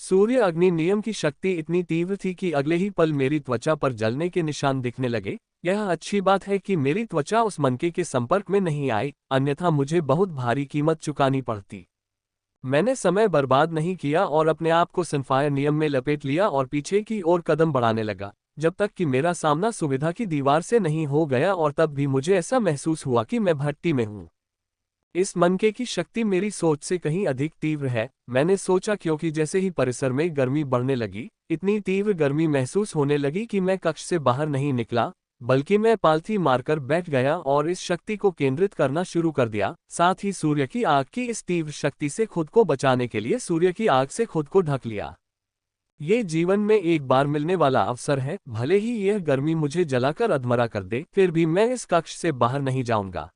सूर्य अग्नि नियम की शक्ति इतनी तीव्र थी कि अगले ही पल मेरी त्वचा पर जलने के निशान दिखने लगे। यह अच्छी बात है कि मेरी त्वचा उस मनके के संपर्क में नहीं आई, अन्यथा मुझे बहुत भारी कीमत चुकानी पड़ती। मैंने समय बर्बाद नहीं किया और अपने आप को सनफायर नियम में लपेट लिया और पीछे की ओर कदम बढ़ाने लगा, जब तक कि मेरा सामना सुविधा की दीवार से नहीं हो गया और तब भी मुझे ऐसा महसूस हुआ कि मैं भट्टी में हूँ। इस मनके की शक्ति मेरी सोच से कहीं अधिक तीव्र है, मैंने सोचा, क्योंकि जैसे ही परिसर में गर्मी बढ़ने लगी, इतनी तीव्र गर्मी महसूस होने लगी कि मैं कक्ष से बाहर नहीं निकला, बल्कि मैं पालथी मारकर बैठ गया और इस शक्ति को केंद्रित करना शुरू कर दिया, साथ ही सूर्य की आग की इस तीव्र शक्ति से खुद को बचाने के लिए सूर्य की आग से खुद को ढक लिया। ये जीवन में एक बार मिलने वाला अवसर है, भले ही यह गर्मी मुझे जलाकर अधमरा कर दे, फिर भी मैं इस कक्ष से बाहर नहीं जाऊंगा।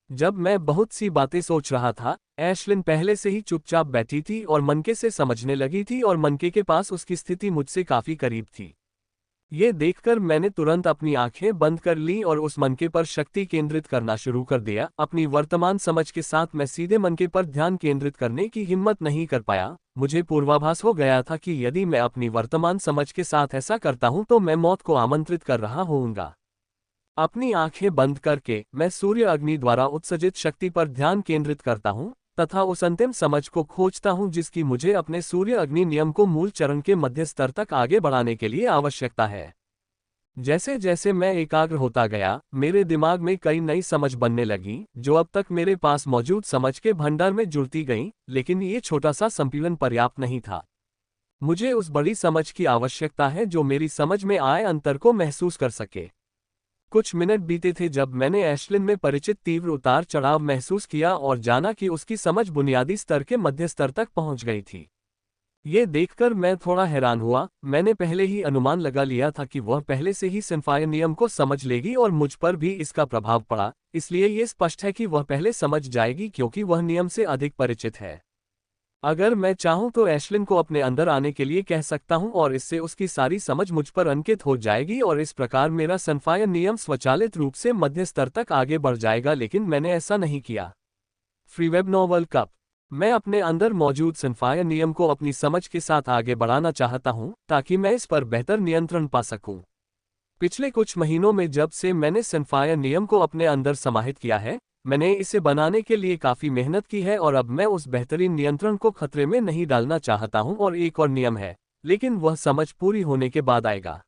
जब मैं बहुत सी बातें सोच रहा था, ऐशलिन पहले से ही चुपचाप बैठी थी और मनके से समझने लगी थी और मनके के पास उसकी स्थिति मुझसे काफी करीब थी। ये देखकर मैंने तुरंत अपनी आंखें बंद कर ली और उस मनके पर शक्ति केंद्रित करना शुरू कर दिया। अपनी वर्तमान समझ के साथ मैं सीधे मनके पर ध्यान केंद्रित करने की हिम्मत नहीं कर पाया। मुझे पूर्वाभास हो गया था कि यदि मैं अपनी वर्तमान समझ के साथ ऐसा करता हूं तो मैं मौत को आमंत्रित कर रहा होऊंगा। अपनी आंखें बंद करके मैं सूर्य अग्नि द्वारा उत्सर्जित शक्ति पर ध्यान केंद्रित करता हूं तथा उस अंतिम समझ को खोजता हूं जिसकी मुझे अपने सूर्य अग्नि नियम को मूल चरण के मध्य स्तर तक आगे बढ़ाने के लिए आवश्यकता है। जैसे जैसे मैं एकाग्र होता गया, मेरे दिमाग में कई नई समझ बनने लगी, जो अब तक मेरे पास मौजूद समझ के भंडार में जुड़ती गईं, लेकिन ये छोटा सा संपीड़न पर्याप्त नहीं था। मुझे उस बड़ी समझ की आवश्यकता है जो मेरी समझ में आए अंतर को महसूस कर सके। कुछ मिनट बीते थे जब मैंने ऐशलिन में परिचित तीव्र उतार चढ़ाव महसूस किया और जाना कि उसकी समझ बुनियादी स्तर के मध्य स्तर तक पहुंच गई थी। ये देखकर मैं थोड़ा हैरान हुआ। मैंने पहले ही अनुमान लगा लिया था कि वह पहले से ही सनफायर नियम को समझ लेगी और मुझ पर भी इसका प्रभाव पड़ा, इसलिए ये स्पष्ट है कि वह पहले समझ जाएगी क्योंकि वह नियम से अधिक परिचित है। अगर मैं चाहूं तो ऐशलिन को अपने अंदर आने के लिए कह सकता हूं और इससे उसकी सारी समझ मुझ पर अंकित हो जाएगी और इस प्रकार मेरा सनफायर नियम स्वचालित रूप से मध्य स्तर तक आगे बढ़ जाएगा, लेकिन मैंने ऐसा नहीं किया। फ्रीवेब नॉवल कप। मैं अपने अंदर मौजूद सनफायर नियम को अपनी समझ के साथ आगे बढ़ाना चाहता हूं ताकि मैं इस पर बेहतर नियंत्रण पा सकूं। पिछले कुछ महीनों में जब से मैंने सनफायर नियम को अपने अंदर समाहित किया है, मैंने इसे बनाने के लिए काफी मेहनत की है और अब मैं उस बेहतरीन नियंत्रण को खतरे में नहीं डालना चाहता हूं। और एक और नियम है, लेकिन वह समझ पूरी होने के बाद आएगा।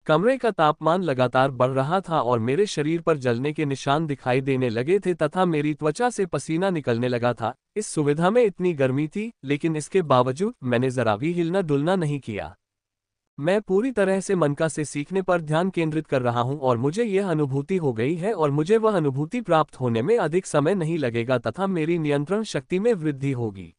कमरे का तापमान लगातार बढ़ रहा था और मेरे शरीर पर जलने के निशान दिखाई देने लगे थे तथा मेरी त्वचा से पसीना निकलने लगा था। इस सुविधा में इतनी गर्मी थी, लेकिन इसके बावजूद मैंने जरा भी हिलना डुलना नहीं किया। मैं पूरी तरह से मनका से सीखने पर ध्यान केंद्रित कर रहा हूं और मुझे यह अनुभूति हो गई है और मुझे वह अनुभूति प्राप्त होने में अधिक समय नहीं लगेगा तथा मेरी नियंत्रण शक्ति में वृद्धि होगी।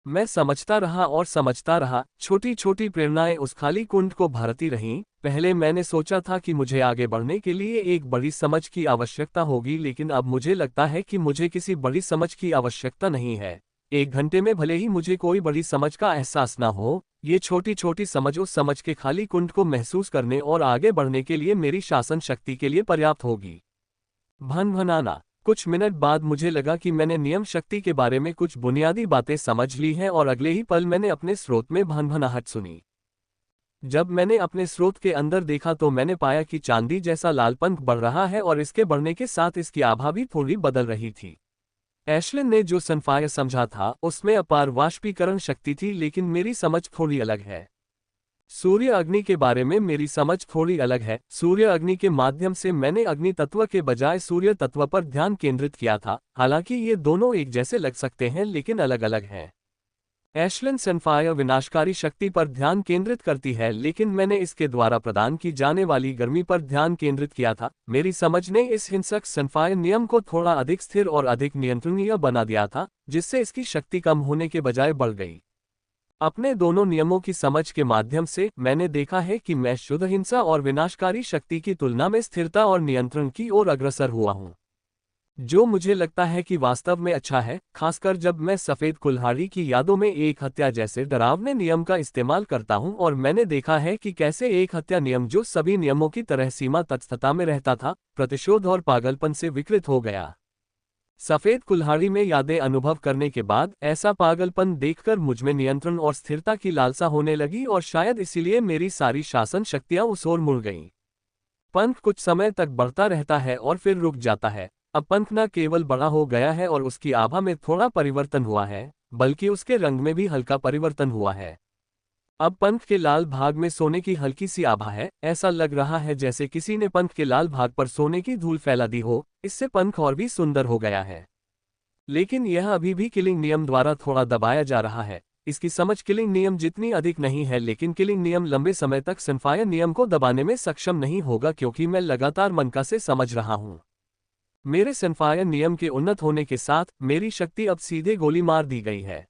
मैं समझता रहा और समझता रहा। छोटी छोटी प्रेरणाएं उस खाली कुंड को भरती रहीं। पहले मैंने सोचा था कि मुझे आगे बढ़ने के लिए एक बड़ी समझ की आवश्यकता होगी, लेकिन अब मुझे लगता है कि मुझे किसी बड़ी समझ की आवश्यकता नहीं है। 1 घंटे में भले ही मुझे कोई बड़ी समझ का एहसास ना हो, ये छोटी छोटी समझ उस समझ के खाली कुंड को महसूस करने और आगे बढ़ने के लिए मेरी शासन शक्ति के लिए पर्याप्त होगी। भनभनाना। कुछ मिनट बाद मुझे लगा कि मैंने नियम शक्ति के बारे में कुछ बुनियादी बातें समझ ली हैं और अगले ही पल मैंने अपने स्रोत में भनभनाहट सुनी। जब मैंने अपने स्रोत के अंदर देखा तो मैंने पाया कि चांदी जैसा लालपन बढ़ रहा है और इसके बढ़ने के साथ इसकी आभा भी थोड़ी बदल रही थी। ऐशलिन ने जो सनफायर समझा था उसमें अपार वाष्पीकरण शक्ति थी, लेकिन मेरी समझ थोड़ी अलग है। सूर्य अग्नि के बारे में मेरी समझ थोड़ी अलग है। सूर्य अग्नि के माध्यम से मैंने अग्नि तत्व के बजाय सूर्य तत्व पर ध्यान केंद्रित किया था। हालांकि ये दोनों एक जैसे लग सकते हैं लेकिन अलग अलग हैं। ऐशलिन सनफायर विनाशकारी शक्ति पर ध्यान केंद्रित करती है, लेकिन मैंने इसके द्वारा प्रदान की जाने वाली गर्मी पर ध्यान केंद्रित किया था। मेरी समझ ने इस हिंसक सनफायर नियम को थोड़ा अधिक स्थिर और अधिक नियंत्रणीय बना दिया था, जिससे इसकी शक्ति कम होने के बजाय बढ़ गई। अपने दोनों नियमों की समझ के माध्यम से मैंने देखा है कि मैं शुद्ध हिंसा और विनाशकारी शक्ति की तुलना में स्थिरता और नियंत्रण की ओर अग्रसर हुआ हूं, जो मुझे लगता है कि वास्तव में अच्छा है, खासकर जब मैं सफेद कुल्हाड़ी की यादों में एक हत्या जैसे डरावने नियम का इस्तेमाल करता हूं। और मैंने देखा है कि कैसे एक हत्या नियम जो सभी नियमों की तरह सीमा तटस्थता में रहता था, प्रतिशोध और पागलपन से विकृत हो गया। सफेद कुल्हाड़ी में यादें अनुभव करने के बाद ऐसा पागलपन देखकर मुझमें नियंत्रण और स्थिरता की लालसा होने लगी और शायद इसीलिए मेरी सारी शासन शक्तियां उस ओर मुड़ गईं। पंख कुछ समय तक बढ़ता रहता है और फिर रुक जाता है। अब पंख न केवल बड़ा हो गया है और उसकी आभा में थोड़ा परिवर्तन हुआ है, बल्कि उसके रंग में भी हल्का परिवर्तन हुआ है। अब पंख के लाल भाग में सोने की हल्की सी आभा है, ऐसा लग रहा है जैसे किसी ने पंख के लाल भाग पर सोने की धूल फैला दी हो। इससे पंख और भी सुंदर हो गया है। लेकिन यह अभी भी किलिंग नियम द्वारा थोड़ा दबाया जा रहा है। इसकी समझ किलिंग नियम जितनी अधिक नहीं है, लेकिन किलिंग नियम लंबे समय तक सनफायर नियम को दबाने में सक्षम नहीं होगा, क्योंकि मैं लगातार मनका से समझ रहा हूं। मेरे सनफायर नियम के उन्नत होने के साथ मेरी शक्ति अब सीधे गोली मार दी गई है।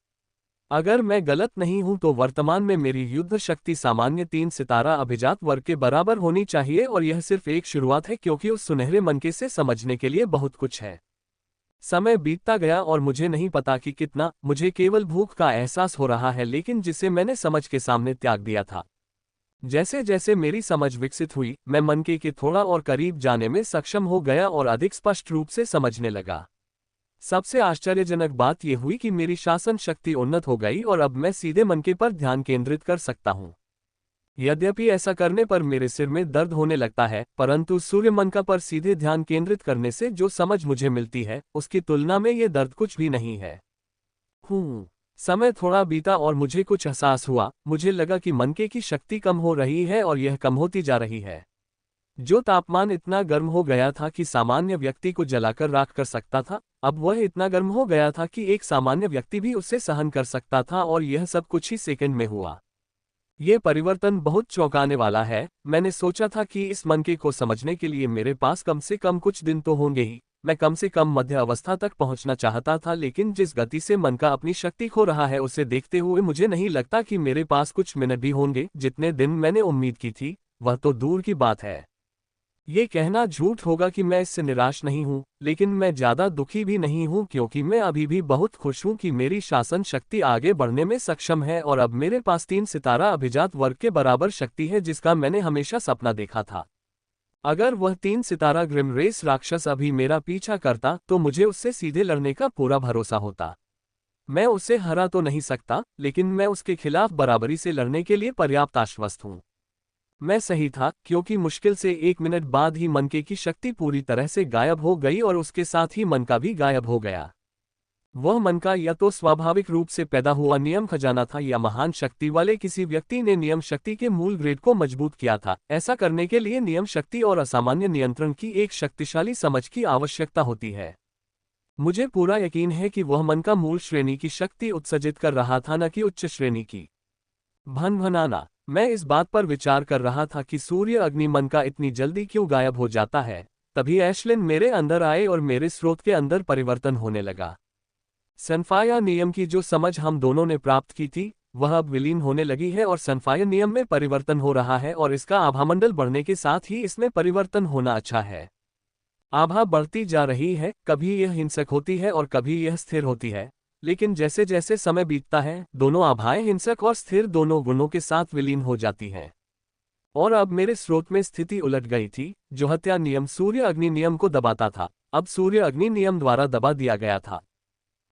अगर मैं गलत नहीं हूं तो वर्तमान में मेरी युद्ध शक्ति सामान्य 3 सितारा अभिजात वर्ग के बराबर होनी चाहिए, और यह सिर्फ एक शुरुआत है, क्योंकि उस सुनहरे मनके से समझने के लिए बहुत कुछ है। समय बीतता गया और मुझे नहीं पता कि कितना, मुझे केवल भूख का एहसास हो रहा है, लेकिन जिसे मैंने समझ के सामने त्याग दिया था। जैसे जैसे मेरी समझ विकसित हुई, मैं मनके के थोड़ा और करीब जाने में सक्षम हो गया और अधिक स्पष्ट रूप से समझने लगा। सबसे आश्चर्यजनक बात यह हुई कि मेरी शासन शक्ति उन्नत हो गई और अब मैं सीधे मनके पर ध्यान केंद्रित कर सकता हूं। यद्यपि ऐसा करने पर मेरे सिर में दर्द होने लगता है, परंतु सूर्य मनका पर सीधे ध्यान केंद्रित करने से जो समझ मुझे मिलती है, उसकी तुलना में ये दर्द कुछ भी नहीं है। समय थोड़ा बीता और मुझे कुछ एहसास हुआ। मुझे लगा कि मनके की शक्ति कम हो रही है और यह कम होती जा रही है। जो तापमान इतना गर्म हो गया था कि सामान्य व्यक्ति को जलाकर राख कर सकता था, अब वह इतना गर्म हो गया था कि एक सामान्य व्यक्ति भी उसे सहन कर सकता था, और यह सब कुछ ही सेकंड में हुआ। यह परिवर्तन बहुत चौंकाने वाला है। मैंने सोचा था कि इस मनके को समझने के लिए मेरे पास कम से कम कुछ दिन तो होंगे ही। मैं कम से कम मध्य अवस्था तक पहुंचना चाहता था, लेकिन जिस गति से मनका अपनी शक्ति खो रहा है उसे देखते हुए मुझे नहीं लगता कि मेरे पास कुछ मिनट भी होंगे। जितने दिन मैंने उम्मीद की थी, वह तो दूर की बात है। ये कहना झूठ होगा कि मैं इससे निराश नहीं हूं, लेकिन मैं ज्यादा दुखी भी नहीं हूं, क्योंकि मैं अभी भी बहुत खुश हूं कि मेरी शासन शक्ति आगे बढ़ने में सक्षम है और अब मेरे पास 3 सितारा अभिजात वर्ग के बराबर शक्ति है, जिसका मैंने हमेशा सपना देखा था। अगर वह 3 सितारा ग्रिम रेस राक्षस अभी मेरा पीछा करता तो मुझे उससे सीधे लड़ने का पूरा भरोसा होता। मैं उसे हरा तो नहीं सकता, लेकिन मैं उसके खिलाफ बराबरी से लड़ने के लिए पर्याप्त आश्वस्त हूं। मैं सही था, क्योंकि मुश्किल से 1 मिनट बाद ही मनके की शक्ति पूरी तरह से गायब हो गई और उसके साथ ही मनका भी गायब हो गया। वह मनका या तो स्वाभाविक रूप से पैदा हुआ नियम खजाना था, या महान शक्ति वाले किसी व्यक्ति ने नियम शक्ति के मूल ग्रेड को मजबूत किया था। ऐसा करने के लिए नियम शक्ति और असामान्य नियंत्रण की एक शक्तिशाली समझ की आवश्यकता होती है। मुझे पूरा यकीन है कि वह मनका मूल श्रेणी की शक्ति उत्सर्जित कर रहा था, न कि उच्च श्रेणी की। भनभनाना। मैं इस बात पर विचार कर रहा था कि सूर्य अग्नि मनका इतनी जल्दी क्यों गायब हो जाता है। तभी एशलिन मेरे अंदर आए और मेरे स्रोत के अंदर परिवर्तन होने लगा। सनफायर नियम की जो समझ हम दोनों ने प्राप्त की थी, वह अब विलीन होने लगी है और सनफायर नियम में परिवर्तन हो रहा है, और इसका आभामंडल बढ़ने के साथ ही इसमें परिवर्तन होना अच्छा है। आभा बढ़ती जा रही है, कभी यह हिंसक होती है और कभी यह स्थिर होती है, लेकिन जैसे जैसे समय बीतता है, दोनों आभाएं हिंसक और स्थिर दोनों गुणों के साथ विलीन हो जाती हैं। और अब मेरे स्रोत में स्थिति उलट गई थी। जो हत्या नियम सूर्य अग्नि नियम को दबाता था, अब सूर्य अग्नि नियम द्वारा दबा दिया गया था।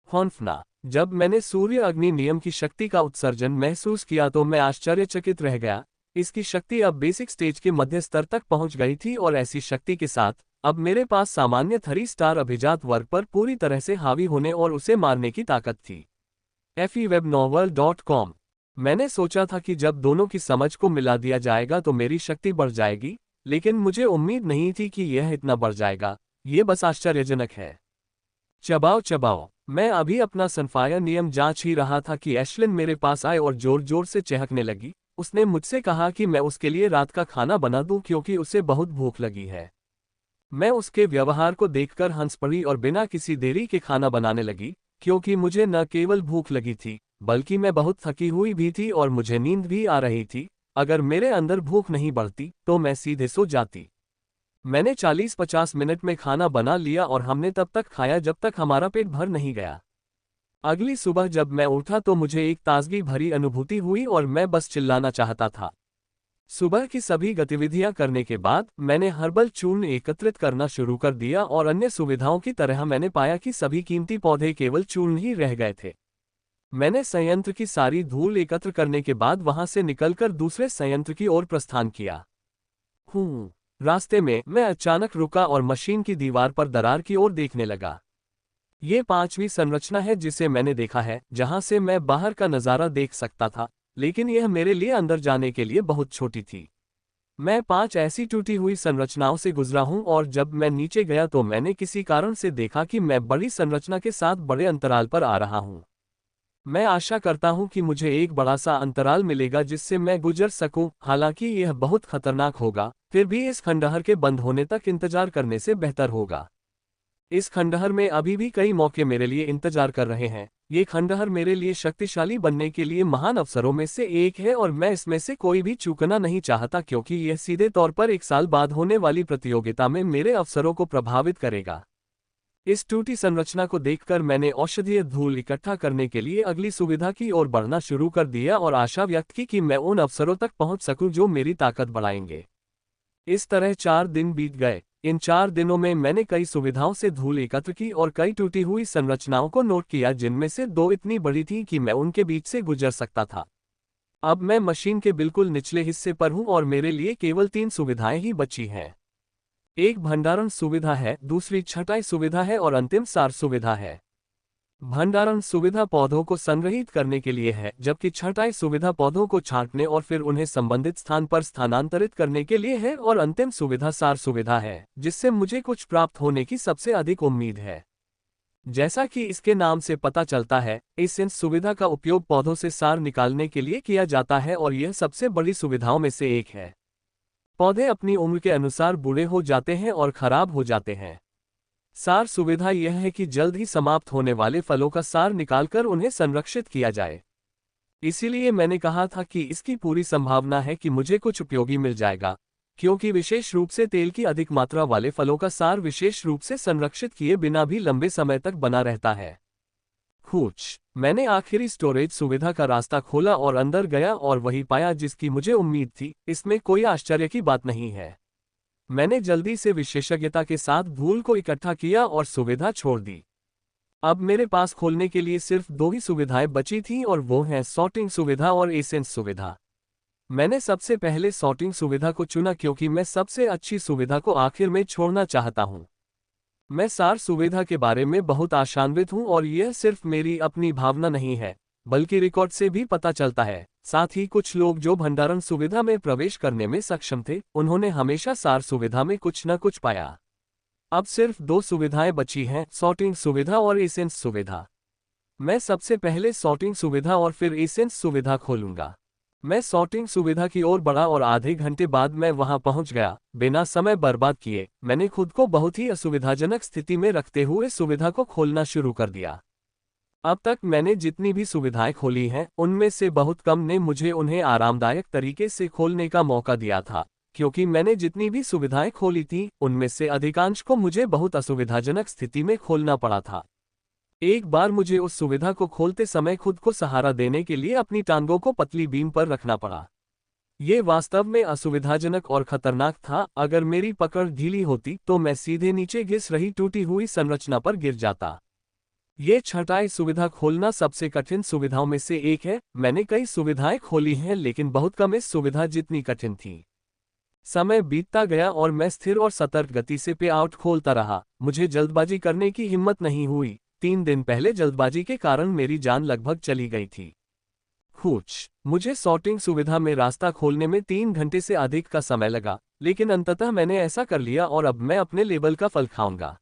हॉन्फना। जब मैंने सूर्य अग्नि नियम की शक्ति का उत्सर्जन महसूस किया तो मैं आश्चर्यचकित रह गया। इसकी शक्ति अब बेसिक स्टेज के मध्य स्तर तक पहुंच गई थी, और ऐसी शक्ति के साथ अब मेरे पास सामान्य 3 स्टार अभिजात वर्ग पर पूरी तरह से हावी होने और उसे मारने की ताकत थी। FEWebnovel.com। मैंने सोचा था कि जब दोनों की समझ को मिला दिया जाएगा तो मेरी शक्ति बढ़ जाएगी, लेकिन मुझे उम्मीद नहीं थी कि यह इतना बढ़ जाएगा। ये बस आश्चर्यजनक है। चबाओ चबाओ। मैं अभी अपना सनफायर नियम जांच ही रहा था कि एशलिन मेरे पास आए और जोर जोर से चहकने लगी। उसने मुझसे कहा कि मैं उसके लिए रात का खाना बना दूं, क्योंकि उसे बहुत भूख लगी है। मैं उसके व्यवहार को देखकर हंस पड़ी और बिना किसी देरी के खाना बनाने लगी, क्योंकि मुझे न केवल भूख लगी थी, बल्कि मैं बहुत थकी हुई भी थी और मुझे नींद भी आ रही थी। अगर मेरे अंदर भूख नहीं बढ़ती तो मैं सीधे सो जाती। मैंने 40-50 मिनट में खाना बना लिया और हमने तब तक खाया जब तक हमारा पेट भर नहीं गया। अगली सुबह जब मैं उठा तो मुझे एक ताजगी भरी अनुभूति हुई और मैं बस चिल्लाना चाहता था। सुबह की सभी गतिविधियां करने के बाद मैंने हर्बल चूर्ण एकत्रित करना शुरू कर दिया, और अन्य सुविधाओं की तरह मैंने पाया कि सभी कीमती पौधे केवल चूर्ण ही रह गए थे। मैंने संयंत्र की सारी धूल एकत्र करने के बाद वहां से निकलकर दूसरे संयंत्र की ओर प्रस्थान किया। रास्ते में मैं अचानक रुका और मशीन की दीवार पर दरार की ओर देखने लगा। ये पांचवी संरचना है जिसे मैंने देखा है, जहां से मैं बाहर का नज़ारा देख सकता था, लेकिन यह मेरे लिए अंदर जाने के लिए बहुत छोटी थी। मैं 5 ऐसी टूटी हुई संरचनाओं से गुजरा हूं और जब मैं नीचे गया तो मैंने किसी कारण से देखा कि मैं बड़ी संरचना के साथ बड़े अंतराल पर आ रहा हूं। मैं आशा करता हूं कि मुझे एक बड़ा सा अंतराल मिलेगा जिससे मैं गुजर सकूं, हालांकि यह बहुत खतरनाक होगा, फिर भी इस खंडहर के बंद होने तक इंतजार करने से बेहतर होगा। इस खंडहर में अभी भी कई मौके मेरे लिए इंतजार कर रहे हैं। ये खंडहर मेरे लिए शक्तिशाली बनने के लिए महान अवसरों में से एक है और मैं इसमें से कोई भी चूकना नहीं चाहता, क्योंकि यह सीधे तौर पर 1 साल बाद होने वाली प्रतियोगिता में मेरे अवसरों को प्रभावित करेगा। इस टूटी संरचना को देखकर मैंने औषधीय धूल इकट्ठा करने के लिए अगली सुविधा की ओर बढ़ना शुरू कर दिया और आशा व्यक्त की कि मैं उन अवसरों तक पहुंच सकूं जो मेरी ताकत बढ़ाएंगे। इस तरह 4 दिन बीत गए। इन 4 दिनों में मैंने कई सुविधाओं से धूल एकत्र की और कई टूटी हुई संरचनाओं को नोट किया, जिनमें से 2 इतनी बड़ी थीं कि मैं उनके बीच से गुजर सकता था। अब मैं मशीन के बिल्कुल निचले हिस्से पर हूं और मेरे लिए केवल 3 सुविधाएं ही बची हैं। एक भंडारण सुविधा है, दूसरी छँटाई सुविधा है और अंतिम सार सुविधा है। भंडारण सुविधा पौधों को संग्रहित करने के लिए है, जबकि छँटाई सुविधा पौधों को छांटने और फिर उन्हें संबंधित स्थान पर स्थानांतरित करने के लिए है, और अंतिम सुविधा सार सुविधा है, जिससे मुझे कुछ प्राप्त होने की सबसे अधिक उम्मीद है। जैसा कि इसके नाम से पता चलता है, एसेंस सुविधा का उपयोग पौधों से सार निकालने के लिए किया जाता है और यह सबसे बड़ी सुविधाओं में से एक है। पौधे अपनी उम्र के अनुसार बूढ़े हो जाते हैं और खराब हो जाते हैं। सार सुविधा यह है कि जल्द ही समाप्त होने वाले फलों का सार निकालकर उन्हें संरक्षित किया जाए। इसीलिए मैंने कहा था कि इसकी पूरी संभावना है कि मुझे कुछ उपयोगी मिल जाएगा, क्योंकि विशेष रूप से तेल की अधिक मात्रा वाले फलों का सार विशेष रूप से संरक्षित किए बिना भी लंबे समय तक बना रहता है। खूच। मैंने आखिरी स्टोरेज सुविधा का रास्ता खोला और अंदर गया और वही पाया जिसकी मुझे उम्मीद थी। इसमें कोई आश्चर्य की बात नहीं है। मैंने जल्दी से विशेषज्ञता के साथ धूल को इकट्ठा किया और सुविधा छोड़ दी। अब मेरे पास खोलने के लिए सिर्फ 2 ही सुविधाएं बची थीं और वो हैं सॉर्टिंग सुविधा और एसेंस सुविधा। मैंने सबसे पहले सॉर्टिंग सुविधा को चुना क्योंकि मैं सबसे अच्छी सुविधा को आखिर में छोड़ना चाहता हूं। मैं सार सुविधा के बारे में बहुत आशान्वित हूं और यह सिर्फ मेरी अपनी भावना नहीं है, बल्कि रिकॉर्ड से भी पता चलता है। साथ ही कुछ लोग जो भंडारण सुविधा में प्रवेश करने में सक्षम थे, उन्होंने हमेशा सार सुविधा में कुछ न कुछ पाया। अब सिर्फ 2 सुविधाएं बची हैं, सॉर्टिंग सुविधा और एसेंस सुविधा। मैं सबसे पहले सॉर्टिंग सुविधा और फिर एसेंस सुविधा खोलूंगा। मैं सॉर्टिंग सुविधा की ओर बढ़ा और आधे घंटे बाद मैं वहां पहुंच गया। बिना समय बर्बाद किए मैंने खुद को बहुत ही असुविधाजनक स्थिति में रखते हुए सुविधा को खोलना शुरू कर दिया। अब तक मैंने जितनी भी सुविधाएं खोली हैं, उनमें से बहुत कम ने मुझे उन्हें आरामदायक तरीके से खोलने का मौका दिया था, क्योंकि मैंने जितनी भी सुविधाएं खोली थीं, उनमें से अधिकांश को मुझे बहुत असुविधाजनक स्थिति में खोलना पड़ा था। एक बार मुझे उस सुविधा को खोलते समय खुद को सहारा देने के लिए अपनी टांगों को पतली बीम पर रखना पड़ा। ये वास्तव में असुविधाजनक और खतरनाक था। अगर मेरी पकड़ ढीली होती तो मैं सीधे नीचे घिस रही टूटी हुई संरचना पर गिर जाता। ये छँटाई सुविधा खोलना सबसे कठिन सुविधाओं में से एक है। मैंने कई सुविधाएं खोली हैं, लेकिन बहुत कम इस सुविधा जितनी कठिन थी। समय बीतता गया और मैं स्थिर और सतर्क गति से पे आउट खोलता रहा। मुझे जल्दबाजी करने की हिम्मत नहीं हुई। 3 दिन पहले जल्दबाजी के कारण मेरी जान लगभग चली गई थी। खूच। मुझे सॉर्टिंग सुविधा में रास्ता खोलने में 3 घंटे से अधिक का समय लगा, लेकिन अंततः मैंने ऐसा कर लिया और अब मैं अपने लेबल का फल खाऊंगा।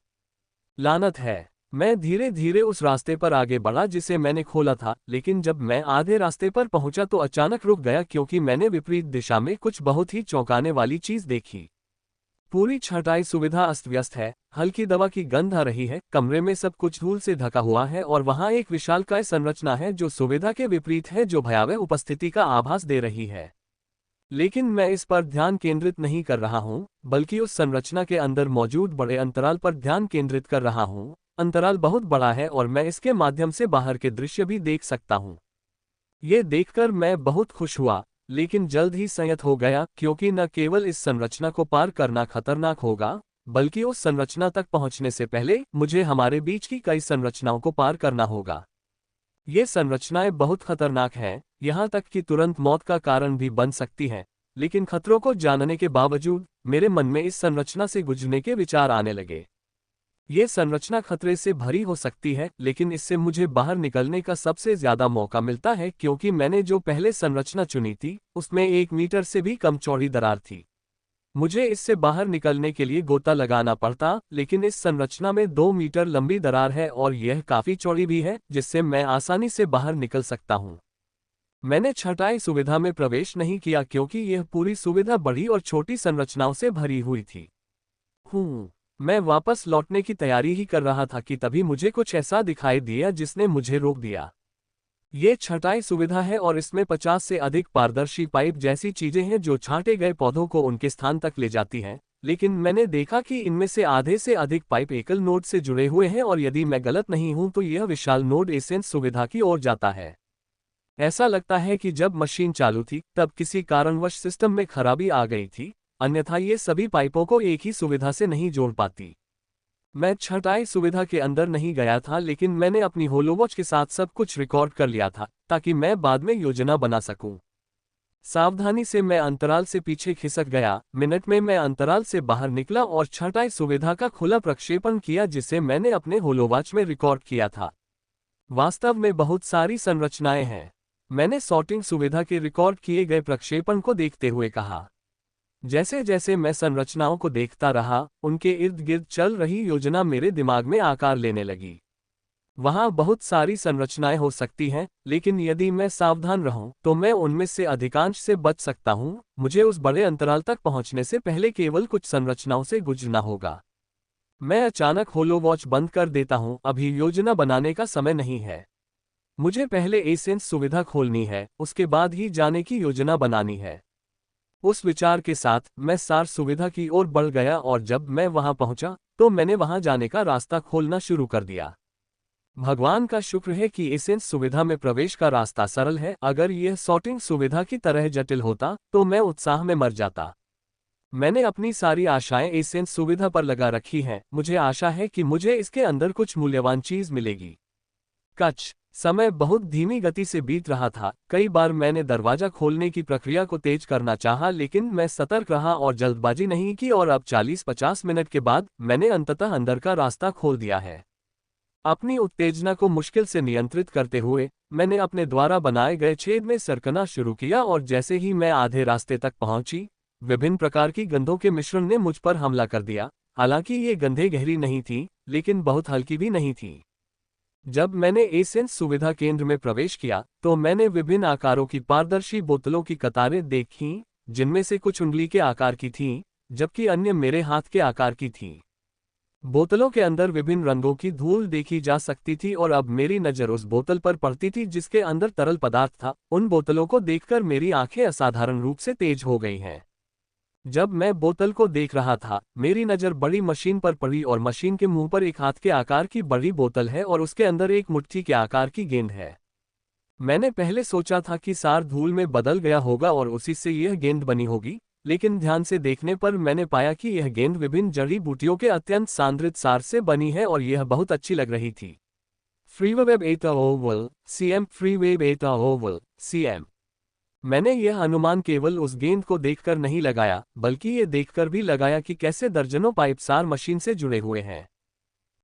लानत है। मैं धीरे धीरे उस रास्ते पर आगे बढ़ा जिसे मैंने खोला था, लेकिन जब मैं आधे रास्ते पर पहुंचा तो अचानक रुक गया क्योंकि मैंने विपरीत दिशा में कुछ बहुत ही चौंकाने वाली चीज देखी। पूरी छँटाई सुविधा अस्त व्यस्त है, हल्की दवा की गंध आ रही है, कमरे में सब कुछ धूल से ढका हुआ है और वहां एक विशालकाय संरचना है जो सुविधा के विपरीत है, जो भयावह उपस्थिति का आभास दे रही है। लेकिन मैं इस पर ध्यान केंद्रित नहीं कर रहा हूं, बल्कि उस संरचना के अंदर मौजूद बड़े अंतराल पर ध्यान केंद्रित कर रहा हूं। अंतराल बहुत बड़ा है और मैं इसके माध्यम से बाहर के दृश्य भी देख सकता हूं। ये देखकर मैं बहुत खुश हुआ, लेकिन जल्द ही संयत हो गया, क्योंकि न केवल इस संरचना को पार करना खतरनाक होगा, बल्कि उस संरचना तक पहुंचने से पहले मुझे हमारे बीच की कई संरचनाओं को पार करना होगा। ये संरचनाएं बहुत खतरनाक हैं, यहाँ तक कि तुरंत मौत का कारण भी बन सकती हैं। लेकिन खतरों को जानने के बावजूद मेरे मन में इस संरचना से गुजरने के विचार आने लगे। ये संरचना खतरे से भरी हो सकती है, लेकिन इससे मुझे बाहर निकलने का सबसे ज्यादा मौका मिलता है क्योंकि मैंने जो पहले संरचना चुनी थी उसमें 1 मीटर से भी कम चौड़ी दरार थी। मुझे इससे बाहर निकलने के लिए गोता लगाना पड़ता, लेकिन इस संरचना में 2 मीटर लंबी दरार है और यह काफी चौड़ी भी है, जिससे मैं आसानी से बाहर निकल सकता हूँ। मैंने छँटाई सुविधा में प्रवेश नहीं किया क्योंकि यह पूरी सुविधा बड़ी और छोटी संरचनाओं से भरी हुई थी। मैं वापस लौटने की तैयारी ही कर रहा था कि तभी मुझे कुछ ऐसा दिखाई दिया जिसने मुझे रोक दिया। ये छँटाई सुविधा है और इसमें 50 से अधिक पारदर्शी पाइप जैसी चीजें हैं जो छांटे गए पौधों को उनके स्थान तक ले जाती हैं, लेकिन मैंने देखा कि इनमें से आधे से अधिक पाइप एकल नोड से जुड़े हुए हैं और यदि मैं गलत नहीं हूं तो यह विशाल नोड एसेंस सुविधा की ओर जाता है। ऐसा लगता है कि जब मशीन चालू थी तब किसी कारणवश सिस्टम में खराबी आ गई थी, अन्यथा ये सभी पाइपों को एक ही सुविधा से नहीं जोड़ पाती। मैं छँटाई सुविधा के अंदर नहीं गया था, लेकिन मैंने अपनी होलोवॉच के साथ सब कुछ रिकॉर्ड कर लिया था ताकि मैं बाद में योजना बना सकूं। सावधानी से मैं अंतराल से पीछे खिसक गया। मिनट में मैं अंतराल से बाहर निकला और छँटाई सुविधा का खुला प्रक्षेपण किया जिसे मैंने अपने होलोवॉच में रिकॉर्ड किया था। वास्तव में बहुत सारी संरचनाएं हैं, मैंने सॉर्टिंग सुविधा के रिकॉर्ड किए गए प्रक्षेपण को देखते हुए कहा। जैसे जैसे मैं संरचनाओं को देखता रहा, उनके इर्द गिर्द चल रही योजना मेरे दिमाग में आकार लेने लगी। वहां बहुत सारी संरचनाएं हो सकती हैं, लेकिन यदि मैं सावधान रहूं तो मैं उनमें से अधिकांश से बच सकता हूं। मुझे उस बड़े अंतराल तक पहुंचने से पहले केवल कुछ संरचनाओं से गुजरना होगा। मैं अचानक होलोवॉच बंद कर देता हूं, अभी योजना बनाने का समय नहीं है। मुझे पहले एसेंस सुविधा खोलनी है, उसके बाद ही जाने की योजना बनानी है। उस विचार के साथ मैं सार सुविधा की ओर बढ़ गया और जब मैं वहां पहुंचा तो मैंने वहां जाने का रास्ता खोलना शुरू कर दिया। भगवान का शुक्र है कि एसेंस सुविधा में प्रवेश का रास्ता सरल है, अगर यह सॉर्टिंग सुविधा की तरह जटिल होता तो मैं उत्साह में मर जाता। मैंने अपनी सारी आशाएं एसेंस सुविधा पर लगा रखी हैं। मुझे आशा है कि मुझे इसके अंदर कुछ मूल्यवान चीज मिलेगी। कच समय बहुत धीमी गति से बीत रहा था। कई बार मैंने दरवाजा खोलने की प्रक्रिया को तेज करना चाहा, लेकिन मैं सतर्क रहा और जल्दबाजी नहीं की और अब 40-50 मिनट के बाद मैंने अंततः अंदर का रास्ता खोल दिया है। अपनी उत्तेजना को मुश्किल से नियंत्रित करते हुए मैंने अपने द्वारा बनाए गए छेद में सरकना शुरू किया और जैसे ही मैं आधे रास्ते तक पहुंची, विभिन्न प्रकार की गंधों के मिश्रण ने मुझ पर हमला कर दिया। हालांकि ये गंधें गहरी नहीं थीं, लेकिन बहुत हल्की भी नहीं थीं। जब मैंने एसेंस सुविधा केंद्र में प्रवेश किया तो मैंने विभिन्न आकारों की पारदर्शी बोतलों की कतारें देखीं, जिनमें से कुछ उंगली के आकार की थीं, जबकि अन्य मेरे हाथ के आकार की थीं। बोतलों के अंदर विभिन्न रंगों की धूल देखी जा सकती थी और अब मेरी नज़र उस बोतल पर पड़ती थी जिसके अंदर तरल पदार्थ था। उन बोतलों को देखकर मेरी आंखें असाधारण रूप से तेज हो गई हैं। जब मैं बोतल को देख रहा था, मेरी नज़र बड़ी मशीन पर पड़ी और मशीन के मुंह पर एक हाथ के आकार की बड़ी बोतल है और उसके अंदर एक मुट्ठी के आकार की गेंद है। मैंने पहले सोचा था कि सार धूल में बदल गया होगा और उसी से यह गेंद बनी होगी, लेकिन ध्यान से देखने पर मैंने पाया कि यह गेंद विभिन्न जड़ी बूटियों के अत्यंत सांद्रित सार से बनी है और यह बहुत अच्छी लग रही थी। फ्रीवेब एटा ओवल सीएम, फ्रीवेब एटा ओवल सीएम। मैंने यह अनुमान केवल उस गेंद को देखकर नहीं लगाया, बल्कि ये देखकर भी लगाया कि कैसे दर्जनों पाइप सार मशीन से जुड़े हुए हैं।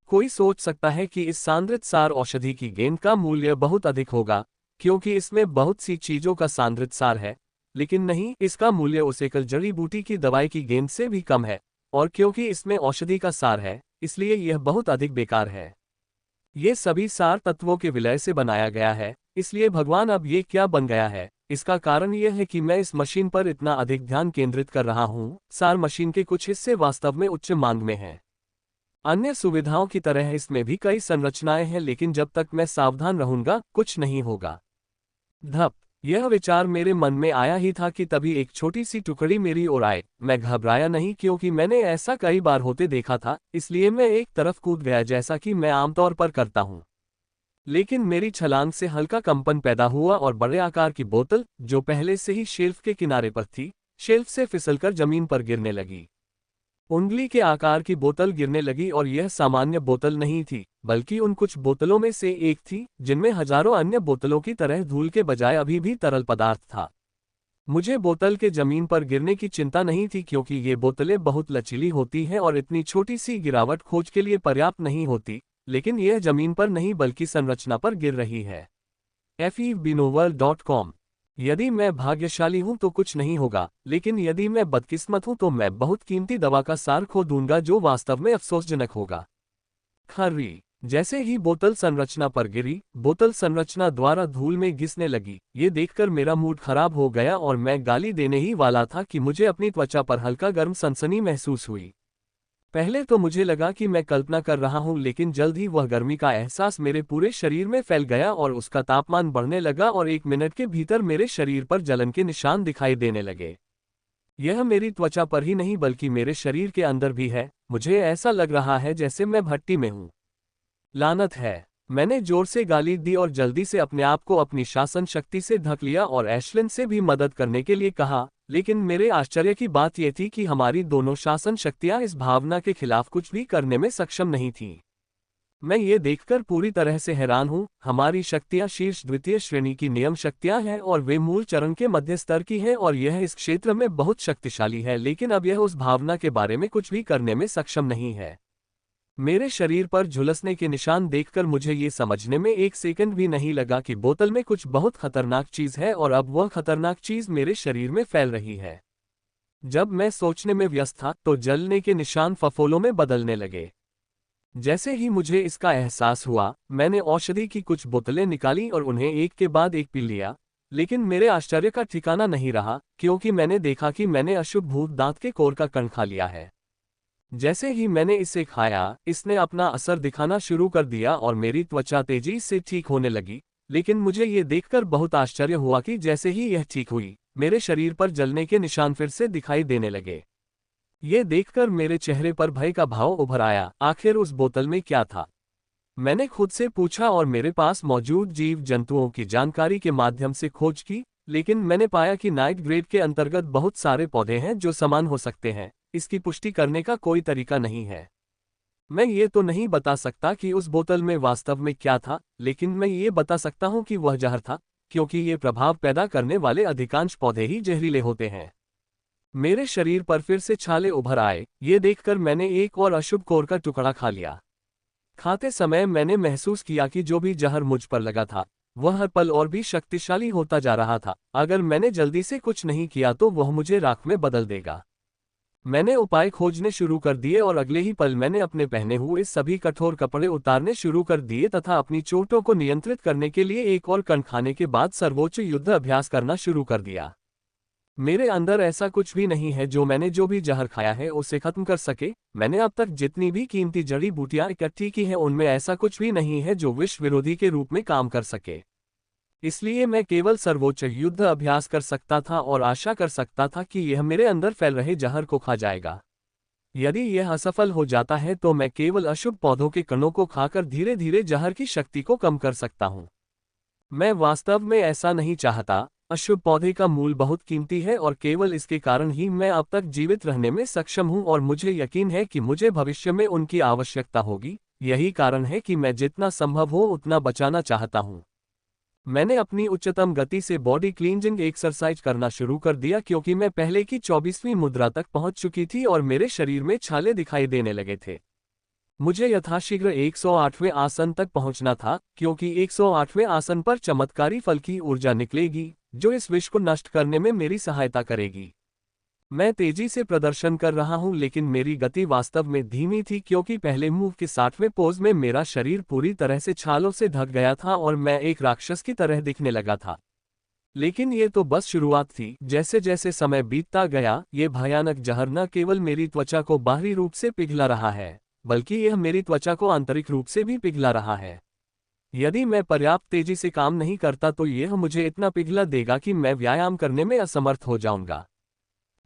कोई सोच सकता है कि इस सांद्रित सार औषधि की गेंद का मूल्य बहुत अधिक होगा, क्योंकि इसमें बहुत सी चीजों का सांद्रित सार है, लेकिन नहीं, इसका मूल्य उस एकल जड़ी बूटी की दवाई की गेंद से भी कम है, और क्योंकि इसमें औषधि का सार है, इसलिए यह बहुत अधिक बेकार है। ये सभी सार तत्वों के विलय से बनाया गया है, इसलिए भगवान अब ये क्या बन गया है? इसका कारण यह है कि मैं इस मशीन पर इतना अधिक ध्यान केंद्रित कर रहा हूँ। सार मशीन के कुछ हिस्से वास्तव में उच्च मांग में हैं। अन्य सुविधाओं की तरह इसमें भी कई संरचनाएं हैं, लेकिन जब तक मैं सावधान रहूंगा कुछ नहीं होगा। धप, यह विचार मेरे मन में आया ही था कि तभी एक छोटी सी टुकड़ी मेरी ओर आए। मैं घबराया नहीं क्योंकि मैंने ऐसा कई बार होते देखा था, इसलिए मैं एक तरफ कूद गया जैसा कि मैं आमतौर पर करता हूँ। लेकिन मेरी छलांग से हल्का कंपन पैदा हुआ और बड़े आकार की बोतल, जो पहले से ही शेल्फ के किनारे पर थी, शेल्फ से फिसलकर जमीन पर गिरने लगी। उंगली के आकार की बोतल गिरने लगी और यह सामान्य बोतल नहीं थी, बल्कि उन कुछ बोतलों में से एक थी जिनमें हजारों अन्य बोतलों की तरह धूल के बजाय अभी भी तरल पदार्थ था। मुझे बोतल के जमीन पर गिरने की चिंता नहीं थी क्योंकि ये बोतलें बहुत लचीली होती हैं और इतनी छोटी सी गिरावट खोज के लिए पर्याप्त नहीं होती, लेकिन यह जमीन पर नहीं बल्कि संरचना पर गिर रही है। fevbinovel.com। यदि मैं भाग्यशाली हूं तो कुछ नहीं होगा, लेकिन यदि मैं बदकिस्मत हूं तो मैं बहुत कीमती दवा का सार खो दूंगा जो वास्तव में अफसोसजनक होगा। खर्री। जैसे ही बोतल संरचना पर गिरी, बोतल संरचना द्वारा धूल में घिसने लगी। ये देखकर मेरा मूड खराब हो गया और मैं गाली देने ही वाला था कि मुझे अपनी त्वचा पर हल्का गर्म सनसनी महसूस हुई। पहले तो मुझे लगा कि मैं कल्पना कर रहा हूं, लेकिन जल्द ही वह गर्मी का एहसास मेरे पूरे शरीर में फैल गया और उसका तापमान बढ़ने लगा और 1 मिनट के भीतर मेरे शरीर पर जलन के निशान दिखाई देने लगे। यह मेरी त्वचा पर ही नहीं बल्कि मेरे शरीर के अंदर भी है। मुझे ऐसा लग रहा है जैसे मैं भट्टी में हूं। लानत है। मैंने जोर से गाली दी और जल्दी से अपने आप को अपनी शासन शक्ति से ढक लिया और एशलिन से भी मदद करने के लिए कहा, लेकिन मेरे आश्चर्य की बात यह थी कि हमारी दोनों शासन शक्तियां इस भावना के खिलाफ कुछ भी करने में सक्षम नहीं थीं। मैं ये देखकर पूरी तरह से हैरान हूं। हमारी शक्तियां शीर्ष द्वितीय श्रेणी की नियम शक्तियां हैं और वे मूल चरण के मध्य स्तर की हैं और यह इस क्षेत्र में बहुत शक्तिशाली है, लेकिन अब यह उस भावना के बारे में कुछ भी करने में सक्षम नहीं है। मेरे शरीर पर झुलसने के निशान देखकर मुझे ये समझने में 1 सेकंड भी नहीं लगा कि बोतल में कुछ बहुत खतरनाक चीज है और अब वह खतरनाक चीज मेरे शरीर में फैल रही है। जब मैं सोचने में व्यस्त था तो जलने के निशान फफोलों में बदलने लगे। जैसे ही मुझे इसका एहसास हुआ, मैंने औषधि की कुछ बोतलें निकाली और उन्हें एक के बाद एक पी लिया, लेकिन मेरे आश्चर्य का ठिकाना नहीं रहा क्योंकि मैंने देखा कि मैंने अशुभ भूत दांत के कोर का कण खा लिया है। जैसे ही मैंने इसे खाया, इसने अपना असर दिखाना शुरू कर दिया और मेरी त्वचा तेजी से ठीक होने लगी, लेकिन मुझे ये देखकर बहुत आश्चर्य हुआ कि जैसे ही यह ठीक हुई, मेरे शरीर पर जलने के निशान फिर से दिखाई देने लगे। ये देखकर मेरे चेहरे पर भय का भाव उभर आया। आखिर उस बोतल में क्या था? मैंने खुद से पूछा और मेरे पास मौजूद जीव जंतुओं की जानकारी के माध्यम से खोज की, लेकिन मैंने पाया कि नाइट ग्रेड के अंतर्गत बहुत सारे पौधे हैं जो समान हो सकते हैं। इसकी पुष्टि करने का कोई तरीका नहीं है। मैं ये तो नहीं बता सकता कि उस बोतल में वास्तव में क्या था, लेकिन मैं ये बता सकता हूँ कि वह जहर था, क्योंकि ये प्रभाव पैदा करने वाले अधिकांश पौधे ही जहरीले होते हैं। मेरे शरीर पर फिर से छाले उभर आए। ये देखकर मैंने एक और अशुभ कोर का टुकड़ा खा लिया। खाते समय मैंने महसूस किया कि जो भी जहर मुझ पर लगा था, वह हर पल और भी शक्तिशाली होता जा रहा था। अगर मैंने जल्दी से कुछ नहीं किया तो वह मुझे राख में बदल देगा। मैंने उपाय खोजने शुरू कर दिए और अगले ही पल मैंने अपने पहने हुए सभी कठोर कपड़े उतारने शुरू कर दिए तथा अपनी चोटों को नियंत्रित करने के लिए एक और कण खाने के बाद सर्वोच्च युद्ध अभ्यास करना शुरू कर दिया। मेरे अंदर ऐसा कुछ भी नहीं है जो भी जहर खाया है उसे खत्म कर सके। मैंने अब तक जितनी भी कीमती जड़ी बूटियां इकट्ठी की हैं उनमें ऐसा कुछ भी नहीं है जो विश्व विरोधी के रूप में काम कर सके। इसलिए मैं केवल सर्वोच्च युद्ध अभ्यास कर सकता था और आशा कर सकता था कि यह मेरे अंदर फैल रहे जहर को खा जाएगा। यदि यह असफल हो जाता है तो मैं केवल अशुभ पौधों के कणों को खाकर धीरे धीरे जहर की शक्ति को कम कर सकता हूं। मैं वास्तव में ऐसा नहीं चाहता। अशुभ पौधे का मूल बहुत कीमती है और केवल इसके कारण ही मैं अब तक जीवित रहने में सक्षम हूं और मुझे यकीन है कि मुझे भविष्य में उनकी आवश्यकता होगी। यही कारण है कि मैं जितना संभव हो उतना बचाना चाहता हूं। मैंने अपनी उच्चतम गति से बॉडी क्लींजिंग एक्सरसाइज करना शुरू कर दिया क्योंकि मैं पहले की 24वीं मुद्रा तक पहुंच चुकी थी और मेरे शरीर में छाले दिखाई देने लगे थे। मुझे यथाशीघ्र 108वें आसन तक पहुंचना था क्योंकि 108वें आसन पर चमत्कारी फल की ऊर्जा निकलेगी जो इस विष को नष्ट करने में मेरी सहायता करेगी। मैं तेजी से प्रदर्शन कर रहा हूं लेकिन मेरी गति वास्तव में धीमी थी क्योंकि पहले मूव के 60वें पोज में मेरा शरीर पूरी तरह से छालों से ढक गया था और मैं एक राक्षस की तरह दिखने लगा था। लेकिन ये तो बस शुरुआत थी। जैसे जैसे समय बीतता गया, ये भयानक जहर न केवल मेरी त्वचा को बाहरी रूप से पिघला रहा है, बल्कि यह मेरी त्वचा को आंतरिक रूप से भी पिघला रहा है। यदि मैं पर्याप्त तेजी से काम नहीं करता तो यह मुझे इतना पिघला देगा कि मैं व्यायाम करने में असमर्थ हो जाऊंगा।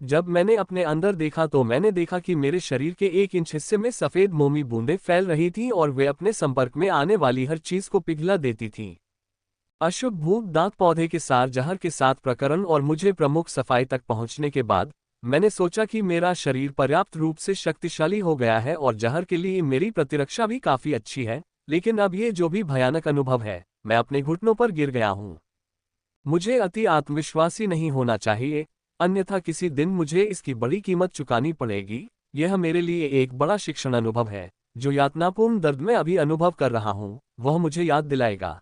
जब मैंने अपने अंदर देखा तो मैंने देखा कि मेरे शरीर के 1 इंच हिस्से में सफेद मोमी बूंदें फैल रही थीं और वे अपने संपर्क में आने वाली हर चीज को पिघला देती थीं। अशुभ भूत दांत पौधे के सार जहर के साथ प्रकरण और मुझे प्रमुख सफाई तक पहुंचने के बाद मैंने सोचा कि मेरा शरीर पर्याप्त रूप से शक्तिशाली हो गया है और जहर के लिए मेरी प्रतिरक्षा भी काफी अच्छी है। लेकिन अब ये जो भी भयानक अनुभव है, मैं अपने घुटनों पर गिर गया हूं। मुझे अति आत्मविश्वासी नहीं होना चाहिए, अन्यथा किसी दिन मुझे इसकी बड़ी कीमत चुकानी पड़ेगी। यह मेरे लिए एक बड़ा शिक्षण अनुभव है। जो यातनापूर्ण दर्द मैं अभी अनुभव कर रहा हूँ, वह मुझे याद दिलाएगा।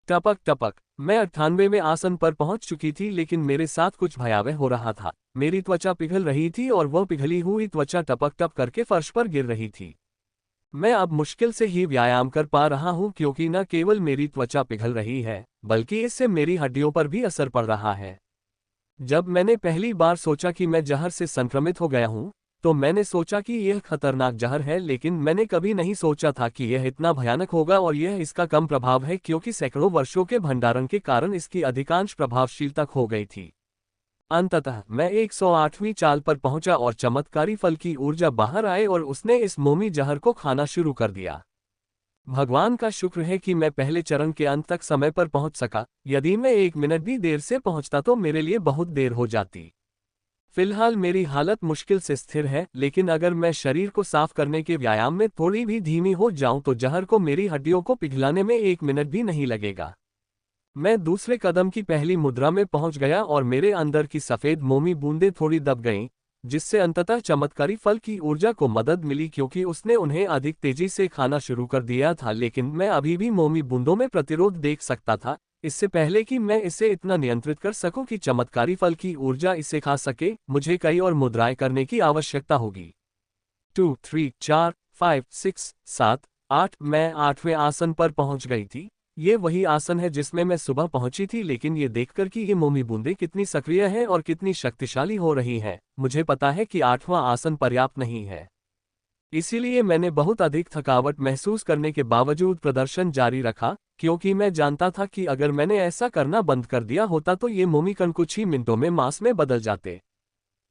टपक टपक। मैं 98वें आसन पर पहुंच चुकी थी, लेकिन मेरे साथ कुछ भयावह हो रहा था। मेरी त्वचा पिघल रही थी और वह पिघली हुई त्वचा टपक टप करके फर्श पर गिर रही थी। मैं अब मुश्किल से ही व्यायाम कर पा रहा हूं, क्योंकि न केवल मेरी त्वचा पिघल रही है, बल्कि इससे मेरी हड्डियों पर भी असर पड़ रहा है। जब मैंने पहली बार सोचा कि मैं जहर से संक्रमित हो गया हूं, तो मैंने सोचा कि यह खतरनाक जहर है, लेकिन मैंने कभी नहीं सोचा था कि यह इतना भयानक होगा और यह इसका कम प्रभाव है, क्योंकि सैकड़ों वर्षों के भंडारण के कारण इसकी अधिकांश प्रभावशीलता खो गई थी। अंततः मैं 108वीं चाल पर पहुंचा और चमत्कारी फल की ऊर्जा बाहर आए और उसने इस मोमी जहर को खाना शुरू कर दिया। भगवान का शुक्र है कि मैं पहले चरण के अंत तक समय पर पहुंच सका। यदि मैं 1 मिनट भी देर से पहुंचता तो मेरे लिए बहुत देर हो जाती। फिलहाल मेरी हालत मुश्किल से स्थिर है, लेकिन अगर मैं शरीर को साफ करने के व्यायाम में थोड़ी भी धीमी हो जाऊं तो जहर को मेरी हड्डियों को पिघलाने में 1 मिनट भी नहीं लगेगा। मैं दूसरे कदम की पहली मुद्रा में पहुंच गया और मेरे अंदर की सफेद मोमी बूंदें थोड़ी दब गईं, जिससे अंततः चमत्कारी फल की ऊर्जा को मदद मिली, क्योंकि उसने उन्हें अधिक तेजी से खाना शुरू कर दिया था। लेकिन मैं अभी भी मोमी बूंदों में प्रतिरोध देख सकता था। इससे पहले कि मैं इसे इतना नियंत्रित कर सकूं कि चमत्कारी फल की ऊर्जा इसे खा सके, मुझे कई और मुद्राएं करने की आवश्यकता होगी। 2, 3, 4, 5, 6, 7, 8। मैं 8वें आसन पर पहुंच गई थी। ये वही आसन है जिसमें मैं सुबह पहुंची थी, लेकिन ये देखकर कि ये मोमी बूंदें कितनी सक्रिय हैं और कितनी शक्तिशाली हो रही हैं, मुझे पता है कि 8वां आसन पर्याप्त नहीं है। इसीलिए मैंने बहुत अधिक थकावट महसूस करने के बावजूद प्रदर्शन जारी रखा, क्योंकि मैं जानता था कि अगर मैंने ऐसा करना बंद कर दिया होता तो ये मोमी कण कुछ ही मिनटों में मांस में बदल जाते।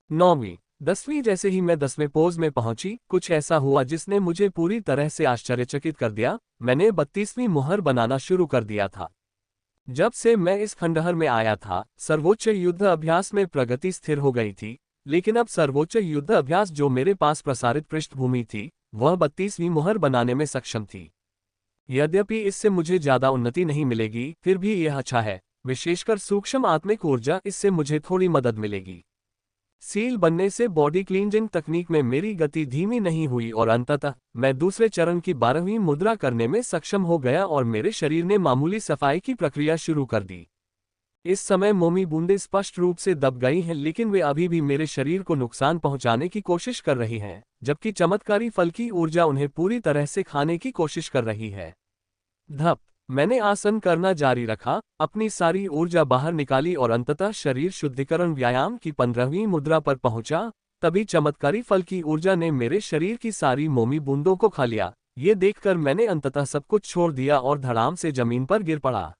9वीं 10वीं। जैसे ही मैं 10वें पोज में पहुंची, कुछ ऐसा हुआ जिसने मुझे पूरी तरह से आश्चर्यचकित कर दिया। मैंने 32वीं मुहर बनाना शुरू कर दिया था। जब से मैं इस खंडहर में आया था, सर्वोच्च युद्ध अभ्यास में प्रगति स्थिर हो गई थी, लेकिन अब सर्वोच्च युद्ध अभ्यास जो मेरे पास प्रसारित पृष्ठभूमि थी, वह 32वीं मुहर बनाने में सक्षम थी। यद्यपि इससे मुझे ज्यादा उन्नति नहीं मिलेगी, फिर भी यह अच्छा है। विशेषकर सूक्ष्म आत्मिक ऊर्जा, इससे मुझे थोड़ी मदद मिलेगी। सील बनने से बॉडी क्लींजिंग तकनीक में मेरी गति धीमी नहीं हुई और अंततः मैं दूसरे चरण की 12वीं मुद्रा करने में सक्षम हो गया और मेरे शरीर ने मामूली सफाई की प्रक्रिया शुरू कर दी। इस समय मोमी बूंदें स्पष्ट रूप से दब गई हैं, लेकिन वे अभी भी मेरे शरीर को नुकसान पहुंचाने की कोशिश कर रही हैं, जबकि चमत्कारी फल की ऊर्जा उन्हें पूरी तरह से खाने की कोशिश कर रही है। धप। मैंने आसन करना जारी रखा, अपनी सारी ऊर्जा बाहर निकाली और अंततः शरीर शुद्धिकरण व्यायाम की 15वीं मुद्रा पर पहुंचा। तभी चमत्कारी फल की ऊर्जा ने मेरे शरीर की सारी मोमी बूंदों को खा लिया। ये देखकर मैंने अंततः सब कुछ छोड़ दिया और धड़ाम से जमीन पर गिर पड़ा।